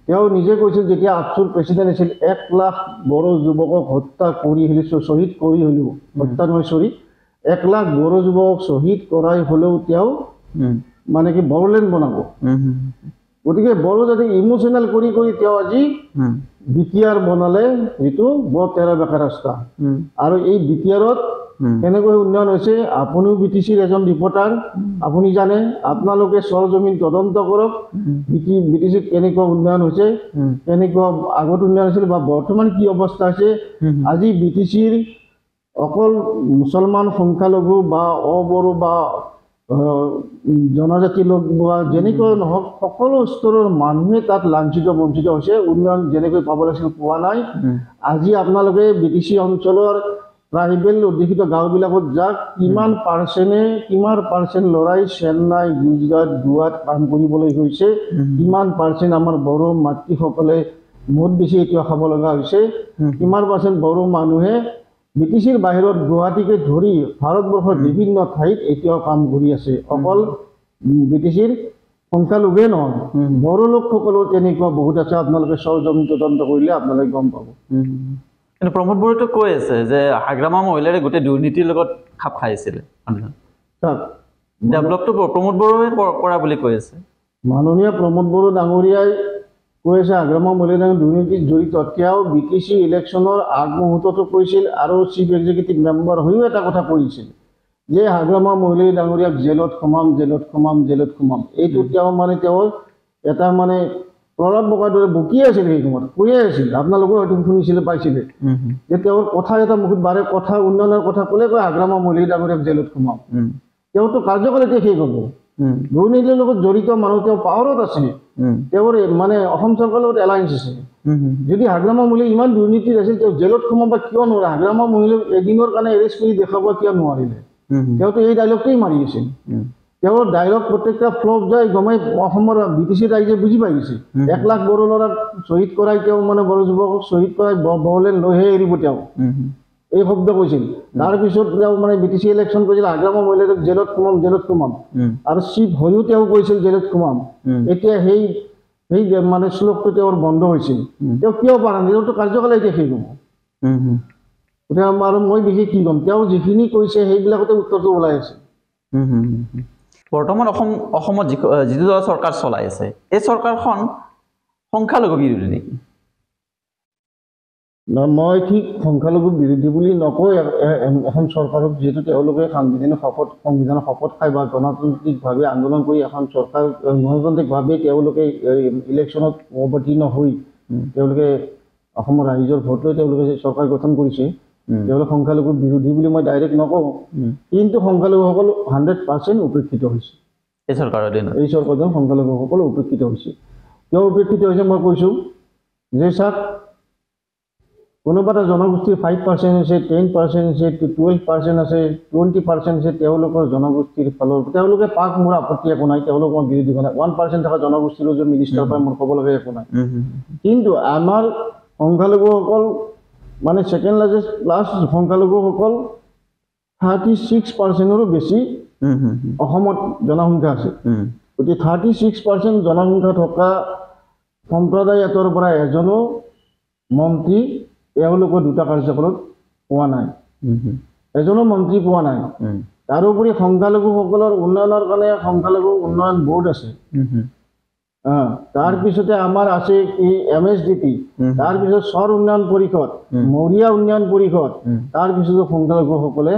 তেওঁ নিজে কৈছিল, যেতিয়া আফচুৰ প্ৰেচিডেণ্ট আছিল, 1 লাখ বড়ো যুৱকক হত্যা কৰি শ্বহীদ কৰি হ'লেও, হত্যা নহয় 1 লাখ বড়ো যুৱকক শ্বহীদ কৰাই হ'লেও তেওঁ মানে কি বড়োলেণ্ড বনাব গতিকে বড়ো জাতি ইমোশ্যনেল কৰি তেওঁ আজি বিটিআৰ বনালে যিটো বৰ 13 বেকা ৰাস্তা আৰু এই বিটিআৰত কেনেকৈ উন্নয়ন হৈছে আপুনিও বিটিচিৰ এজন ৰিপৰ্টাৰ আপুনি জানে আপোনালোকে সৰজমিন তদন্ত কৰক বিটিচিত কেনেকুৱা উন্নয়ন হৈছে কেনেকুৱা আগত উন্নয়ন হৈছিল বা বৰ্তমান কি অৱস্থা আছে আজি বিটিচিৰ অকল মুছলমান সংখ্যালঘু বা অবড়ো বা জনজাতি লোক বা যেনেকৈ নহওক সকলো স্তৰৰ মানুহে তাত লাঞ্ছিত বঞ্চিত হৈছে উন্নয়ন যেনেকৈ পাব লাগিছিল পোৱা নাই আজি আপোনালোকে বিটিচি অঞ্চলৰ ট্ৰাইবেল অধিষ্ঠিত গাঁওবিলাকত যাক কিমান পাৰ্চেণ্ট ল'ৰাই চেন্নাই গুজৰাট গোৱাত কাম কৰিবলৈ গৈছে কিমান পাৰ্চেণ্ট আমাৰ বড়ো মাতৃসকলে মদ বেছি এতিয়া খাব লগা হৈছে কিমান পাৰ্চেণ্ট বড়ো মানুহে বিটিচিৰ বাহিৰত গুৱাহাটীকে ধৰি ভাৰতবৰ্ষৰ বিভিন্ন ঠাইত এতিয়াও কাম কৰি আছে অকল বিটিচিৰ সংখ্যালঘুৱে নহয় বড়ো লোকসকলো তেনেকুৱা বহুত আছে আপোনালোকে সৰজমিন তদন্ত কৰিলে আপোনালোকে গম পাব কিন্তু প্ৰমোদ বড়োতো কৈ আছে যে হাগ্ৰামা মহিলাৰে গোটেই দুৰ্নীতিৰ লগত খাপ খাইছিলে ডেভেলপটো প্ৰমোদ বড়োৱে কৰা বুলি কৈ আছে মাননীয় প্ৰমোদ বড়ো ডাঙৰীয়াই কৈ আছে হাগ্ৰামা মহিলা দুৰ্নীতিত জড়িত তেওঁ বিটিচি ইলেকশ্যনৰ আগমুহূৰ্ততো কৈছিল আৰু চিফ এক্সিকিউটিভ মেম্বাৰ হৈও এটা কথা কৈছিল যে হাগ্ৰামা মহিলা ডাঙৰীয়াক জেলত সোমাম এইটো তেওঁ মানে তেওঁৰ এটা মানে প্ৰলাপ বকাৰ দৰে বকি আছিল সেই সময়ত কৈয়ে আছিল আপোনালোকেও হয়তো শুনিছিলে পাইছিলে যে তেওঁৰ কথা এটা মুখত বাৰে কথা উন্নয়নৰ কথা ক'লে কয় হাগ্ৰামা মহিলা ডাঙৰীয়াক জেলত সোমাম তেওঁতো কাৰ্যকাল এতিয়া শেষ হ'ব দুৰ্নীতিৰ লগত জড়িত মানুহ তেওঁ পাৱাৰত আছে তেওঁৰ মানে অসম চৰকাৰৰ লগত এলায়েন্স আছে যদি হাগ্ৰামা মহিলা ইমান দুৰ্নীতিত আছিল তেওঁ জেলত সোমাব কিয় নোৱাৰে হাগ্ৰামা মহিলাক এদিনৰ কাৰণে এৰেষ্ট কৰি দেখাব কিয় নোৱাৰিলে তেওঁতো এই ডাইলগটোৱেই মাৰি আছিল তেওঁৰ ডাইলগ প্ৰত্যেকটা ফ্লপ যায় গমাই অসমৰ বিটিচি ৰাইজে বুজি পাই গৈছে 1 লাখ বড়ো ল'ৰাক শ্বহীদ কৰাই তেওঁ মানে বড়ো যুৱকক শ্বহীদ কৰাই বড়োলেণ্ড লৈহে এৰিব তেওঁ এই শব্দ কৈছিল তাৰপিছত তেওঁ মানে বিটিচি ইলেকশ্যন কৰিছিল হাগ্ৰামা মহিলাক জেলত সোমাম আৰু চিফ হৈও তেওঁ কৈছিল জেলত সোমাম এতিয়া সেই মানে শ্লোকটো তেওঁৰ বন্ধ হৈছিল তেওঁ কিয় পৰা নাই তেওঁতো কাৰ্যকাল এতিয়া শেষ হ'ব গতিকে আৰু মই বিশেষ কি ক'ম তেওঁ যিখিনি কৈছে সেইবিলাকতে উত্তৰটো ওলাই আছে বৰ্তমান অসমত যিটো দল চৰকাৰ চলাই আছে এই চৰকাৰখন সংখ্যালঘু বিৰোধী নেকি মই ঠিক সংখ্যালঘু বিৰোধী বুলি নকয় এখন চৰকাৰক যিহেতু তেওঁলোকে সংবিধানৰ শপত খাই বা গণতান্ত্ৰিকভাৱে আন্দোলন কৰি এখন চৰকাৰ গণতান্ত্ৰিকভাৱে তেওঁলোকে ইলেকশ্যনত অৱতীৰ্ণ হৈ তেওঁলোকে অসমৰ ৰাইজৰ ভোট লৈ তেওঁলোকে চৰকাৰ গঠন কৰিছে তেওঁলোক সংখ্যালঘু বিৰোধী বুলি মই ডাইৰেক্ট নকওঁ কিন্তু সংখ্যালঘুসকল 100% উপেক্ষিত হৈছে এই চৰকাৰজন সংখ্যালঘুসকল উপেক্ষিত হৈছে কিয় উপেক্ষিত হৈছে মই কৈছোঁ যে চাওক কোনোবা এটা জনগোষ্ঠীৰ 5% আছে 10% আছে 12% আছে 20% আছে তেওঁলোকৰ জনগোষ্ঠীৰ ফালৰ তেওঁলোকে পাক মোৰ আপত্তি একো নাই তেওঁলোক মই বিৰোধী হোৱা নাই 1% থকা জনগোষ্ঠীৰো যে মিনিষ্টাৰ পাই মোৰ ক'ব লগা একো নাই কিন্তু আমাৰ সংখ্যালঘুসকল মানে ছেকেণ্ড লাৰ্জেষ্ট প্লাছ সংখ্যালঘুসকল 36%ৰো বেছি অসমত জনসংখ্যা আছে গতিকে 36% জনসংখ্যা থকা সম্প্ৰদায় এটাৰ পৰা এজনো মন্ত্ৰী তেওঁলোকৰ দুটা কাৰ্যকালত পোৱা নাই এজনো মন্ত্ৰী পোৱা নাই তাৰোপৰি সংখ্যালঘুসকলৰ উন্নয়নৰ কাৰণে সংখ্যালঘু উন্নয়ন বোৰ্ড আছে তাৰপিছতে আমাৰ আছে কি MSDP তাৰপিছত স্বৰ উন্নয়ন পৰিষদ মৰিয়া উন্নয়ন পৰিষদ তাৰপিছতো সংখ্যালঘুসকলে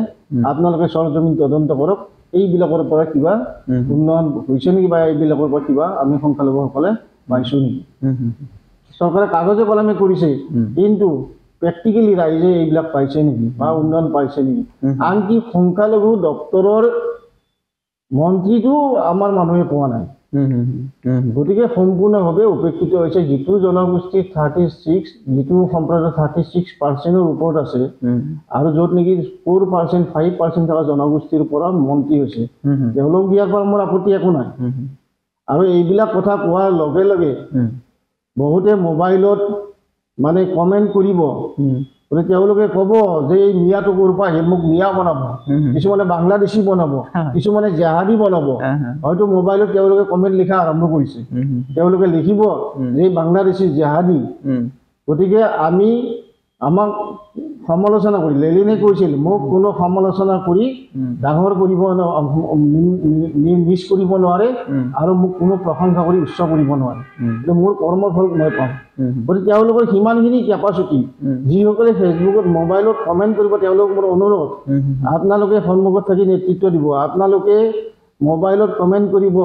আপোনালোকে সৰজমিন তদন্ত কৰক এইবিলাকৰ পৰা কিবা উন্নয়ন হৈছে নেকি বা এইবিলাকৰ পৰা কিবা আমি সংখ্যালঘুসকলে পাইছোঁ নেকি চৰকাৰে কাগজে কলমে কৰিছে কিন্তু প্ৰেক্টিকেলি ৰাইজে এইবিলাক পাইছে নেকি বা উন্নয়ন পাইছে নেকি আনকি সংখ্যালঘু দপ্তৰৰ মন্ত্ৰীটো আমাৰ মানুহে পোৱা নাই গতিকে সম্পূৰ্ণভাৱে উপেক্ষিত হৈছে যিটো জনগোষ্ঠীৰ 36 যিটো সম্প্ৰদায়ৰ 36%ৰ ওপৰত আছে আৰু য'ত নেকি 4% 5% থকা জনগোষ্ঠীৰ পৰা মন্ত্ৰী হৈছে তেওঁলোক দিয়াৰ পৰা মোৰ আপত্তি একো নাই আৰু এইবিলাক কথা কোৱাৰ লগে লগে বহুতে মোবাইলত মানে কমেণ্ট কৰিব গতিকে তেওঁলোকে ক'ব যে এই মিয়াটো ক'ৰ পৰা আহি মোক মিয়া বনাব কিছুমানে বাংলাদেশী বনাব কিছুমানে জেহাদী বনাব হয়তো মোবাইলত তেওঁলোকে কমেণ্ট লিখা আৰম্ভ কৰিছে তেওঁলোকে লিখিব যে বাংলাদেশী জেহাদী গতিকে আমাক সমালোচনা কৰি লেলিনে কৈছিল মোক কোনো সমালোচনা কৰি ডাঙৰ কৰিব নিজ কৰিব নোৱাৰে আৰু মোক কোনো প্ৰশংসা কৰি উচ্চ কৰিব নোৱাৰে মোৰ কৰ্মৰ ফল মই পাম গতিকে তেওঁলোকৰ সিমানখিনি কেপাচিটি যিসকলে ফেচবুকত মোবাইলত কমেণ্ট কৰিব তেওঁলোক মোৰ অনুৰোধ আপোনালোকে সন্মুখত থাকি নেতৃত্ব দিব আপোনালোকে মোবাইলত কমেণ্ট কৰিব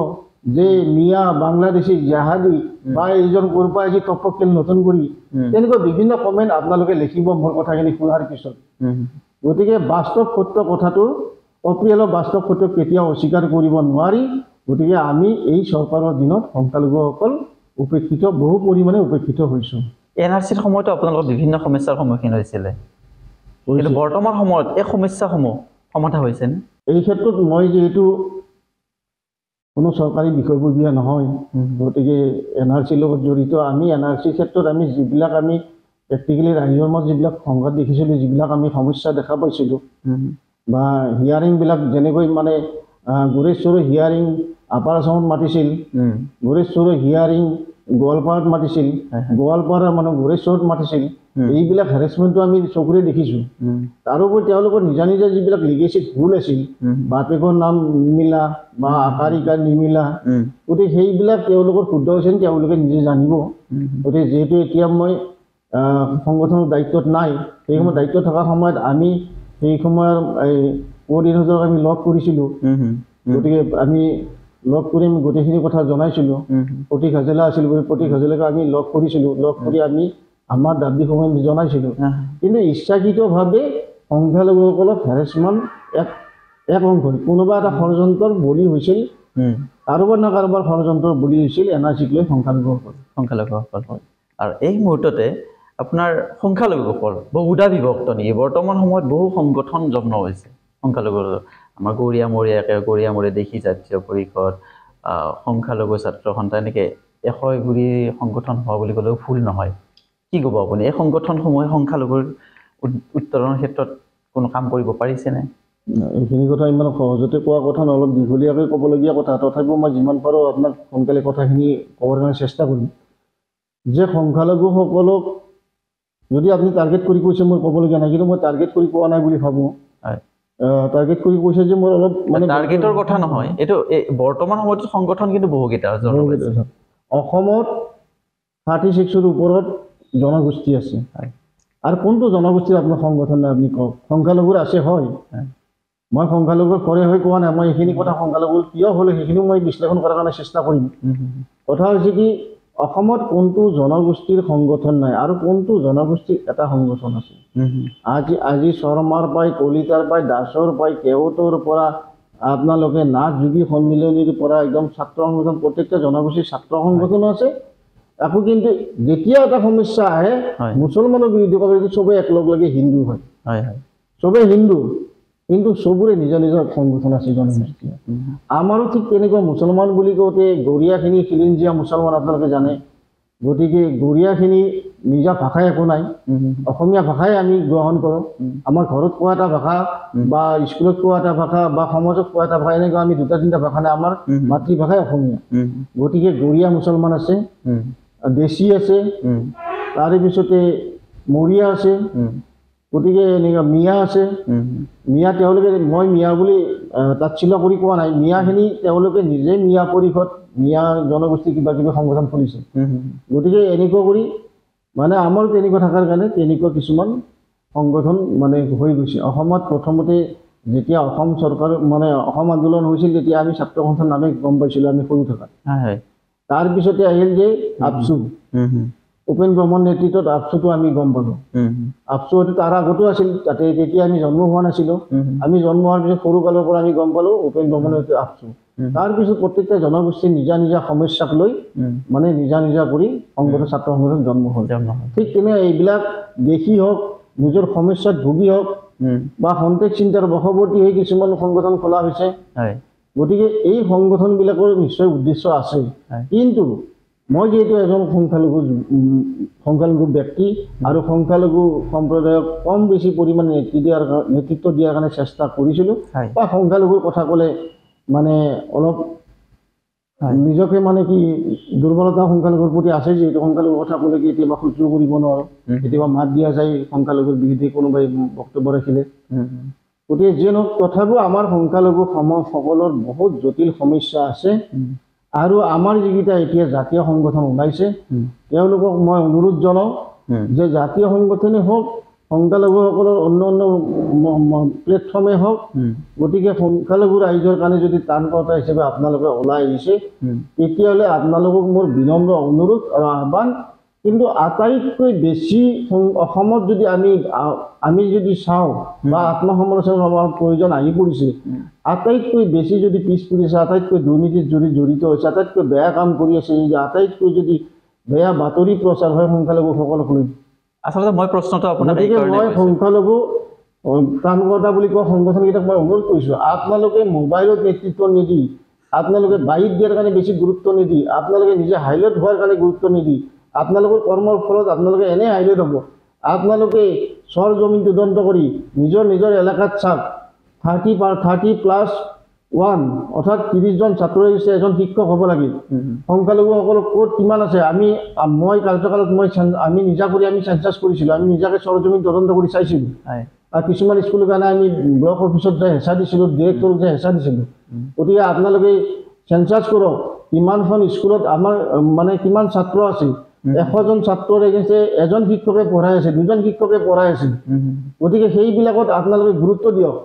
যে মিয়া বাংলাদেশী জাহাদী বা এইজন ক'ৰপৰা আজি টপকেল নতুন কৰি তেনেকুৱা বিভিন্ন কমেণ্ট আপোনালোকে লিখিব মোৰ কথাখিনি শুনাৰ পিছত গতিকে বাস্তৱ সত্য কথাটো অপ্ৰিয়ালৰ বাস্তৱ সত্য কেতিয়াও অস্বীকাৰ কৰিব নোৱাৰি গতিকে আমি এই চৰকাৰৰ দিনত সংখ্যালঘুসকল উপেক্ষিত বহু পৰিমাণে উপেক্ষিত হৈছোঁ NRCৰ সময়তো আপোনালোকৰ বিভিন্ন সমস্যাৰ সন্মুখীন হৈছিলে কিন্তু বৰ্তমান সময়ত এই সমস্যাসমূহ সমাধান হৈছেনে এই ক্ষেত্ৰত মই যিহেতু কোনো চৰকাৰী বিষয়ববীয়া নহয় গতিকে NRCৰ লগত জড়িত আমি NRCৰ ক্ষেত্ৰত আমি যিবিলাক আমি প্ৰেক্টিকেলি ৰাইজৰ মাজত যিবিলাক সংঘাত দেখিছিলোঁ যিবিলাক আমি সমস্যা দেখা পাইছিলোঁ বা হিয়াৰিংবিলাক যেনেকৈ মানে গোৰেশ্বৰৰ হিয়াৰিং আপাৰ আছামত মাতিছিল গোৰেশ্বৰৰ হিয়াৰিং গোৱালপাৰাত মাতিছিল গোৱালপাৰা মানে গোৰেশ্বৰত মাতিছিল এইবিলাক হেৰেছমেণ্টটো আমি চকুৰে দেখিছোঁ তাৰোপৰি তেওঁলোকৰ নিজা নিজা যিবিলাক লিগেচিড ভুল আছিল বাপেকৰ নাম নিমিলা বা আকাৰ ইকাৰ নিমিলা গতিকে সেইবিলাক তেওঁলোকৰ শুদ্ধ হৈছে তেওঁলোকে নিজে জানিব গতিকে যিহেতু এতিয়া মই সংগঠনৰ দায়িত্বত নাই সেই সময়ত দায়িত্ব থকা সময়ত আমি সেই সময়ৰ এই কোঅৰ্ডিনেটৰক আমি লগ কৰিছিলোঁ গতিকে আমি লগ কৰি আমি গোটেইখিনি কথা জনাইছিলোঁ প্ৰতীক হাজেলা আছিল প্ৰতীক হাজেলাক আমি লগ কৰিছিলোঁ লগ কৰি আমি আমাৰ দাবীসমূহ জনাইছিলোঁ কিন্তু ইচ্ছাকৃতভাৱে সংখ্যালঘুসকলক হেৰেছমেণ্ট এক অংশ কোনোবা এটা ষড়যন্ত্ৰৰ বলি হৈছিল কাৰোবাৰ না কাৰোবাৰ ষড়যন্ত্ৰৰ বলি হৈছিল NRCক লৈ সংখ্যালঘুসকল হয় আৰু এই মুহূৰ্ততে আপোনাৰ সংখ্যালঘুসকল বহুধা বিভক্ত নেকি বৰ্তমান সময়ত বহু সংগঠন জন্ম হৈছে সংখ্যালঘু আমাৰ গৰিয়ামৰীয়া দেখি জাতীয় পৰিষদ সংখ্যালঘু ছাত্ৰ সন্থা এনেকৈ এশগুৰি সংগঠন হোৱা বুলি ক'লেও ভুল নহয় কি ক'ব আপুনি এই সংগঠনসমূহে সংখ্যালঘুৰ উত্তৰণৰ ক্ষেত্ৰত কোনো কাম কৰিব পাৰিছেনে এইখিনি কথা ইমান সহজতে কোৱা কথা নহয় অলপ দীঘলীয়াকৈ ক'বলগীয়া কথা তথাপিও মই যিমান পাৰোঁ আপোনাক সোনকালে কথাখিনি ক'বৰ কাৰণে চেষ্টা কৰিম যে সংখ্যালঘুসকলক যদি আপুনি টাৰ্গেট কৰি কৈছে মই ক'বলগীয়া নাই কিন্তু মই টাৰ্গেট কৰি কোৱা নাই বুলি ভাবোঁ টাৰ্গেট কৰি কৈছে যে মোৰ অলপ মানে টাৰ্গেটৰ কথা নহয় এইটো বৰ্তমান সময়ত সংগঠন কিন্তু বহুকেইটা অসমত 36ৰ ওপৰত জনগোষ্ঠী আছে আৰু কোনটো জনগোষ্ঠীৰ আপোনাৰ সংগঠন নাই আপুনি কওক সংখ্যালঘুৰ আছে হয় মই সংখ্যালঘুৰ কৰে হৈ কোৱা নাই মই এইখিনি কথা সংখ্যালঘুৰ কিয় হ'লে সেইখিনিও মই বিশ্লেষণ কৰাৰ কাৰণে চেষ্টা কৰিম কথা হৈছে কি অসমত কোনটো জনগোষ্ঠীৰ সংগঠন নাই আৰু কোনটো জনগোষ্ঠীৰ এটা সংগঠন আছে আজি শৰ্মাৰ পাই কলিতাৰ পাই দাসৰ পাই কেওটৰ পৰা আপোনালোকে নাথ যোগী সন্মিলনীৰ পৰা একদম ছাত্ৰ সংগঠন প্ৰত্যেকটা জনগোষ্ঠীৰ ছাত্ৰ সংগঠন আছে আকৌ কিন্তু যেতিয়া এটা সমস্যা আহে মুছলমানৰ বিৰুদ্ধে ক'বলৈ চবেই একলগ লাগি হিন্দু হয় চবেই হিন্দু কিন্তু চবৰে নিজা নিজা সংগঠন আছে জনগোষ্ঠী আমাৰো ঠিক তেনেকুৱা মুছলমান বুলি কওঁতে গৰিয়াখিনি খিলিঞ্জীয়া মুছলমান আপোনালোকে জানে গতিকে গৰিয়াখিনি নিজা ভাষাই একো নাই অসমীয়া ভাষাই আমি গ্ৰহণ কৰোঁ আমাৰ ঘৰত কোৱা এটা ভাষা বা স্কুলত কোৱা এটা ভাষা বা সমাজত কোৱা এটা ভাষা এনেকুৱা আমি দুটা তিনিটা ভাষা নাই আমাৰ মাতৃভাষাই অসমীয়া গতিকে গৰিয়া মুছলমান আছে দেশী আছে তাৰে পিছতে মৰিয়া আছে গতিকে এনেকুৱা মিয়া আছে মিয়া তেওঁলোকে মই মিয়া বুলি তাচ্ছিল্য কৰি কোৱা নাই মিয়াখিনি তেওঁলোকে নিজে মিয়া পৰিষদ মিয়া জনগোষ্ঠী কিবা কিবি সংগঠন খুলিছে গতিকে এনেকুৱা কৰি মানে আমাৰ তেনেকুৱা থকাৰ কাৰণে তেনেকুৱা কিছুমান সংগঠন মানে হৈ গৈছে অসমত প্ৰথমতে যেতিয়া অসম চৰকাৰ মানে অসম আন্দোলন হৈছিল তেতিয়া আমি ছাত্ৰ সংগঠন নামে গম পাইছিলোঁ আমি সৰু থকা তাৰপিছতে আহিল যে আপচু উপেন ব্ৰহ্মৰ নেতৃত্বত আপচুটো আমি গম পালোঁ আপচু হয়তো তাৰ আগতো আছিল তাতে তেতিয়া আমি জন্ম হোৱা নাছিলোঁ আমি জন্ম হোৱাৰ পিছত সৰুকালৰ পৰা আমি গম পালোঁ উপেন ব্ৰহ্মৰ নেতৃত্বত আপচু তাৰপিছত প্ৰত্যেকটা জনগোষ্ঠীৰ নিজা নিজা সমস্যাক লৈ মানে নিজা নিজা কৰি সংগঠন ছাত্ৰ সংগঠন জন্ম হ'ল ঠিক তেনে এইবিলাক দেখি হওক নিজৰ সমস্যাত ভুগি হওক বা সন্তেক চিন্তাৰ বশৱৰ্তী হৈ কিছুমান সংগঠন খোলা হৈছে গতিকে এই সংগঠনবিলাকৰ নিশ্চয় উদ্দেশ্য আছে কিন্তু মই যেহেতু এজন সংখ্যালঘু ব্যক্তি আৰু সংখ্যালঘু সম্প্ৰদায়ক কম বেছি পৰিমাণে নেতৃত্ব দিয়াৰ কাৰণে চেষ্টা কৰিছিলোঁ বা সংখ্যালঘুৰ কথা ক'লে মানে অলপ নিজকে মানে কি দুৰ্বলতা সংখ্যালঘুৰ প্ৰতি আছে যিহেতু সংখ্যালঘুৰ কথা ক'লে কি কেতিয়াবা সহ্য কৰিব নোৱাৰোঁ কেতিয়াবা মাত দিয়া যায় সংখ্যালঘুৰ বিৰুদ্ধে কোনোবাই বক্তব্য ৰাখিলে গতিকে যিয়ে নহওক তথাপিও আমাৰ সংখ্যালঘু সমাজসকলৰ বহুত জটিল সমস্যা আছে আৰু আমাৰ যিকেইটা এতিয়া জাতীয় সংগঠন ওলাইছে তেওঁলোকক মই অনুৰোধ জনাওঁ যে জাতীয় সংগঠনেই হওক সংখ্যালঘুসকলৰ অন্য অন্য প্লেটফৰ্মেই হওক গতিকে সংখ্যালঘু ৰাইজৰ কাৰণে যদি ত্ৰাণকৰ্তা হিচাপে আপোনালোকে ওলাই আহিছে তেতিয়াহ'লে আপোনালোকক মোৰ বিনম্ৰ অনুৰোধ আৰু আহ্বান কিন্তু আটাইতকৈ বেছি অসমত যদি আমি যদি চাওঁ বা আত্মসমালোচনাৰ আমাৰ প্ৰয়োজন আহি পৰিছে আটাইতকৈ বেছি যদি পিছ পৰিছে আটাইতকৈ দুৰ্নীতিত যদি জড়িত হৈছে আটাইতকৈ বেয়া কাম কৰি আছে আটাইতকৈ যদি বেয়া বাতৰি প্ৰচাৰ হয় সংখ্যালঘুসকলক লৈ আচলতে মই প্ৰশ্নটো আপোনাক মই সংখ্যালঘু ত্ৰাণকৰ্তা বুলি কোৱা সংগঠনকেইটাক মই অনুৰোধ কৰিছোঁ আপোনালোকে মোবাইলত নেতৃত্ব নিদি আপোনালোকে বাইক দিয়াৰ কাৰণে বেছি গুৰুত্ব নিদি আপোনালোকে নিজে হাইলাইট হোৱাৰ কাৰণে গুৰুত্ব নিদি আপোনালোকৰ কৰ্মৰ ফলত আপোনালোকে এনে হাইলাইট হ'ব আপোনালোকে চৰ জমিন তদন্ত কৰি নিজৰ এলেকাত চাওক 30+1 অৰ্থাৎ 30জন ছাত্ৰই হৈছে এজন শিক্ষক হ'ব লাগে সংখ্যালঘুসকলক ক'ত কিমান আছে মই কাৰ্যকালত আমি নিজা কৰি আমি চেঞ্চাছ কৰিছিলোঁ আমি নিজাকে চৰ জমিন তদন্ত কৰি চাইছিলোঁ আৰু কিছুমান স্কুলৰ কাৰণে আমি ব্লক অফিচত যাই হেঁচা দিছিলোঁ ডিৰেক্টৰক যাই হেঁচা দিছিলোঁ গতিকে আপোনালোকে চেঞ্চাছ কৰক কিমানখন স্কুলত আমাৰ মানে কিমান ছাত্ৰ আছে 100জন ছাত্ৰৰ এগেইনষ্টে এজন শিক্ষকে পঢ়াই আছে 2জন শিক্ষকে পঢ়াই আছে গতিকে সেইবিলাকত আপোনালোকে গুৰুত্ব দিয়ক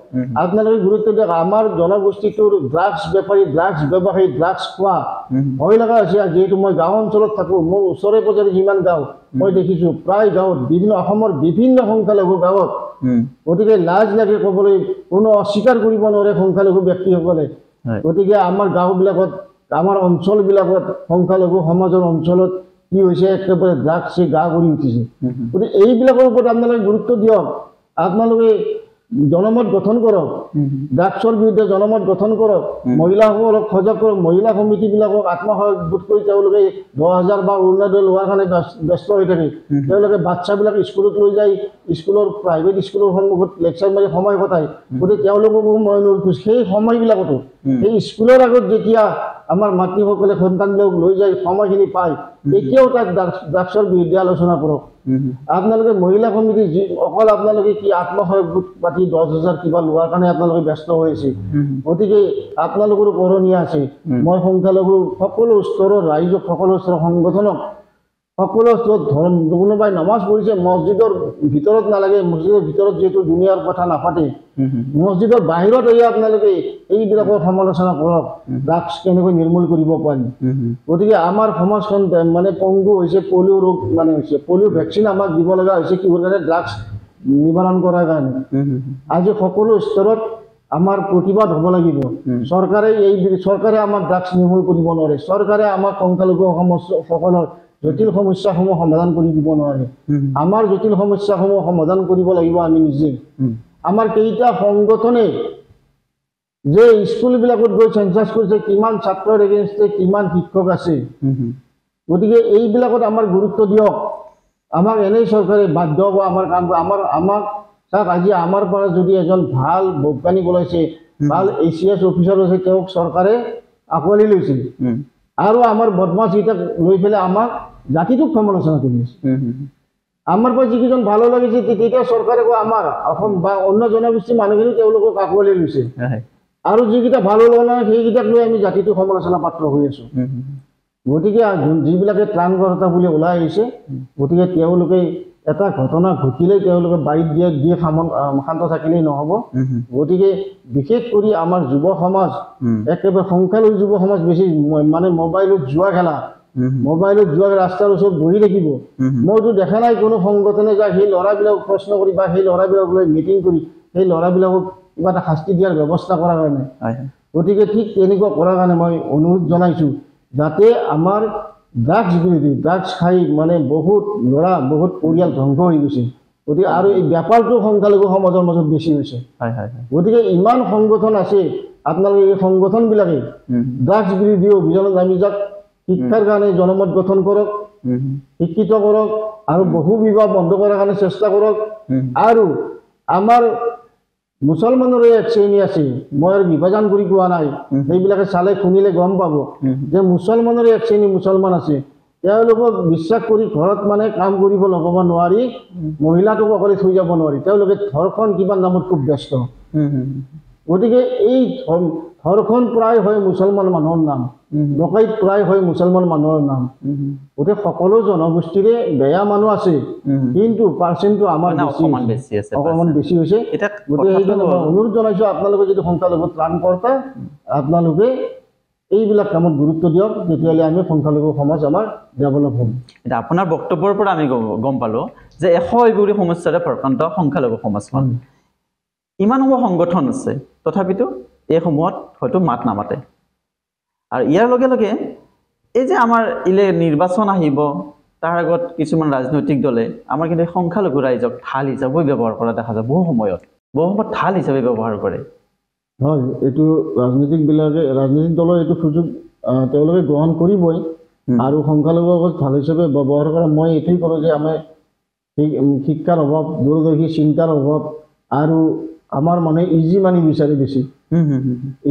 আমাৰ জনগোষ্ঠীটোৰ ড্ৰাগছ বেপাৰী ড্ৰাগছ ব্যৱসায়ী ড্ৰাগছ খোৱা ভয় লগা হৈছে যিহেতু মই গাঁও অঞ্চলত থাকোঁ মোৰ ওচৰে পাজৰে যিমান গাঁও মই দেখিছোঁ প্ৰায় গাঁৱত অসমৰ বিভিন্ন সংখ্যালঘু গাঁৱত গতিকে লাজ লাগে ক'বলৈ কোনো অস্বীকাৰ কৰিব নোৱাৰে সংখ্যালঘু ব্যক্তিসকলে গতিকে আমাৰ গাঁওবিলাকত আমাৰ অঞ্চলবিলাকত সংখ্যালঘু সমাজৰ অঞ্চলত কি হৈছে একেবাৰে ড্ৰাগছে গা কৰি উঠিছে গতিকে এইবিলাকৰ ওপৰত আপোনালোকে গুৰুত্ব দিয়ক আপোনালোকে জনমত গঠন কৰক ড্ৰাগছৰ বিৰুদ্ধে জনমত গঠন কৰক মহিলাসকলক সজাগ কৰক মহিলা সমিতিবিলাকক আত্মসহায়ক গোট কৰি তেওঁলোকে 10,000 বা অৰুণোদয় লোৱাৰ কাৰণে ব্যস্ত হৈ থাকে তেওঁলোকে বাচ্চাবিলাক স্কুলত লৈ যায় স্কুলৰ প্ৰাইভেট স্কুলৰ সন্মুখত লেকচাৰ মাৰি সময় কটায় গতিকে তেওঁলোককো মই অনুৰোধ কৰিছোঁ সেই সময়বিলাকতো সেই স্কুলৰ আগত যেতিয়া আমাৰ মাতৃসকলে সন্তানবিলাকক লৈ যায় সময়খিনি পায় তেতিয়াও তাক ড্ৰাগছৰ বিৰুদ্ধে আলোচনা কৰক আপোনালোকে মহিলা সমিতি অকল আপোনালোকে কি আত্মসহায়ক গোট পাতি 10,000 কিবা লোৱাৰ কাৰণে আপোনালোকে ব্যস্ত হৈ আছে গতিকে আপোনালোকৰো কৰণীয় আছে মই সংখ্যালঘু সকলো স্তৰৰ ৰাইজক সকলো স্তৰৰ সংগঠনক সকলো স্তৰত ধৰ্ম কোনোবাই নামাজ পঢ়িছে মছজিদৰ ভিতৰত নালাগে মছজিদৰ ভিতৰত যিহেতু দুনিয়াৰ কথা নাপাতে মছজিদৰ বাহিৰত আহি আপোনালোকে এইবিলাকৰ সমালোচনা কৰক ড্ৰাগছ কেনেকৈ নিৰ্মূল কৰিব পাৰি গতিকে আমাৰ সমাজখন মানে পংগু হৈছে পলিঅ' ৰোগ মানে হৈছে পলিঅ' ভেকচিন আমাক দিব লগা হৈছে কিহৰ কাৰণে ড্ৰাগছ নিবাৰণ কৰাৰ কাৰণে আজি সকলো স্তৰত আমাৰ প্ৰতিবাদ হ'ব লাগিব চৰকাৰে আমাৰ ড্ৰাগছ নিৰ্মূল কৰিব নোৱাৰে চৰকাৰে আমাৰ সংখ্যালঘু সকলৰ জটিল সমস্যাসমূহ সমাধান কৰি দিব নোৱাৰে আমাৰ জটিল সমস্যাসমূহ সমাধান কৰিব লাগিব আমি নিজে আমাৰ কেইটা সংগঠনে যে স্কুলবিলাকত গৈ চেঞ্চাছ কৰিছে কিমান ছাত্ৰৰ এগেইনষ্টে কিমান শিক্ষক আছে গতিকে এইবিলাকত আমাৰ গুৰুত্ব দিয়ক আমাক এনেই চৰকাৰে বাধ্য হ'ব আমাৰ কাম আমাক চাওক আজি আমাৰ পৰা যদি এজন ভাল বৈজ্ঞানিক ওলাইছে ভাল ACS অফিচাৰ আছে তেওঁক চৰকাৰে আঁকোৱালি লৈছিল আৰু আমাৰ বদমাছকেইটাক লৈ পেলাই আমাক জাতিটোক সমালোচনা কৰি আছে আমাৰ পৰা যিকেইজন ভাল লাগিছে তেতিয়া চৰকাৰে কয় আমাৰ অসম বা অন্য জনগোষ্ঠীৰ মানুহখিনি তেওঁলোকক আঁকোৱালি লৈছে আৰু যিকেইটা ভাল লগা নাই সেইকেইটাক লৈ আমি জাতিটোক সমালোচনা পাত্ৰ হৈ আছোঁ গতিকে যিবিলাকে ত্ৰাণকৰ্তা বুলি ওলাই আহিছে গতিকে তেওঁলোকে এটা ঘটনা ঘটিলেই তেওঁলোকে বাৰীত দিয়ে শান্ত থাকিলেই নহ'ব গতিকে বিশেষ কৰি আমাৰ যুৱ সমাজ একেবাৰে সংখ্যালঘু যুৱ সমাজ বেছি মানে মোবাইলত জুৱা খেলা মোবাইলত জুৱা ৰাস্তাৰ ওচৰত বহি থাকিব মইতো দেখা নাই কোনো সংগঠনে যায় সেই ল'ৰাবিলাকক প্ৰশ্ন কৰি বা সেই ল'ৰাবিলাকক লৈ মিটিং কৰি সেই ল'ৰাবিলাকক কিবা এটা শাস্তি দিয়াৰ ব্যৱস্থা কৰাৰ কাৰণে গতিকে ঠিক তেনেকুৱা কৰাৰ কাৰণে মই অনুৰোধ জনাইছোঁ যাতে আমাৰ ড্ৰাগছ বিৰোধী ড্ৰাগছ খাই মানে বহুত ল'ৰা বহুত পৰিয়াল ধ্বংস হৈ গৈছে গতিকে আৰু এই বেপাৰটো সংখ্যালঘু সমাজৰ মাজত বেছি হৈছে গতিকে ইমান সংগঠন আছে আপোনালোকে এই সংগঠনবিলাকে ড্ৰাগছ বিৰোধী অভিযানত নামি যাওক শিক্ষাৰ কাৰণে জনমত গঠন কৰক শিক্ষিত কৰক আৰু বহু বিবাহ বন্ধ কৰাৰ কাৰণে চেষ্টা কৰক আৰু আমাৰ মুছলমানৰে এক শ্ৰেণী আছে, মই আৰু বিভাজন কৰি কোৱা নাই, সেইবিলাকে চালে শুনিলে গম পাব যে মুছলমানৰে এক শ্ৰেণী মুছলমান আছে, তেওঁলোকক বিশ্বাস কৰি ঘৰত মানে কাম কৰিব লগাব নোৱাৰি, মহিলাটোক অকলে থৈ যাব নোৱাৰি, তেওঁলোকে ধৰ্ষণ কিবা নামত খুব ব্যস্ত। গতিকে এই ধৰ্ষণ প্ৰায় হয় মুছলমান মানুহৰ নাম, ডকাইত প্ৰায় হয় মুছলমান মানুহৰ নাম। গতিকে সকলো জনগোষ্ঠীৰে বেয়া মানুহ আছে, কিন্তু পাৰ্চেণ্টটো আমাৰ অকণমান বেছি হৈছে। গতিকে সেইকাৰণে মই অনুৰোধ জনাইছোঁ আপোনালোকে যদি সংখ্যালঘু ত্ৰাণকৰ্তা, আপোনালোকে এইবিলাক কামত গুৰুত্ব দিয়ক, তেতিয়াহ'লে আমি সংখ্যালঘু সমাজ আমাৰ ডেভেলপ হ'ম। এতিয়া আপোনাৰ বক্তব্যৰ পৰা আমি গম পালোঁ যে এশগুৰি সমস্যাৰে ভৰকান্ত সংখ্যালঘু সমাজখন। ইমানসমূহ সংগঠন আছে, তথাপিতো এইসমূহত হয়তো মাত নামাতে। আৰু ইয়াৰ লগে লগে এই যে আমাৰ নিৰ্বাচন আহিব, তাৰ আগত কিছুমান ৰাজনৈতিক দলে আমাৰ কিন্তু সংখ্যালঘু ৰাইজক ঢাল হিচাপে ব্যৱহাৰ কৰা দেখা যায়। বহু সময়ত ঢাল হিচাপে ব্যৱহাৰ কৰে। হয়, এইটো ৰাজনৈতিক দলৰ এইটো সুযোগ তেওঁলোকে গ্ৰহণ কৰিবই। আৰু সংখ্যালঘুক ঢাল হিচাপে ব্যৱহাৰ কৰা, মই এইটোৱেই কৰোঁ যে আমাৰ শিক্ষাৰ অভাৱ, দূৰদৰ্শী চিন্তাৰ অভাৱ, আৰু আমাৰ মানে ইজি মানি বিচাৰে বেছি।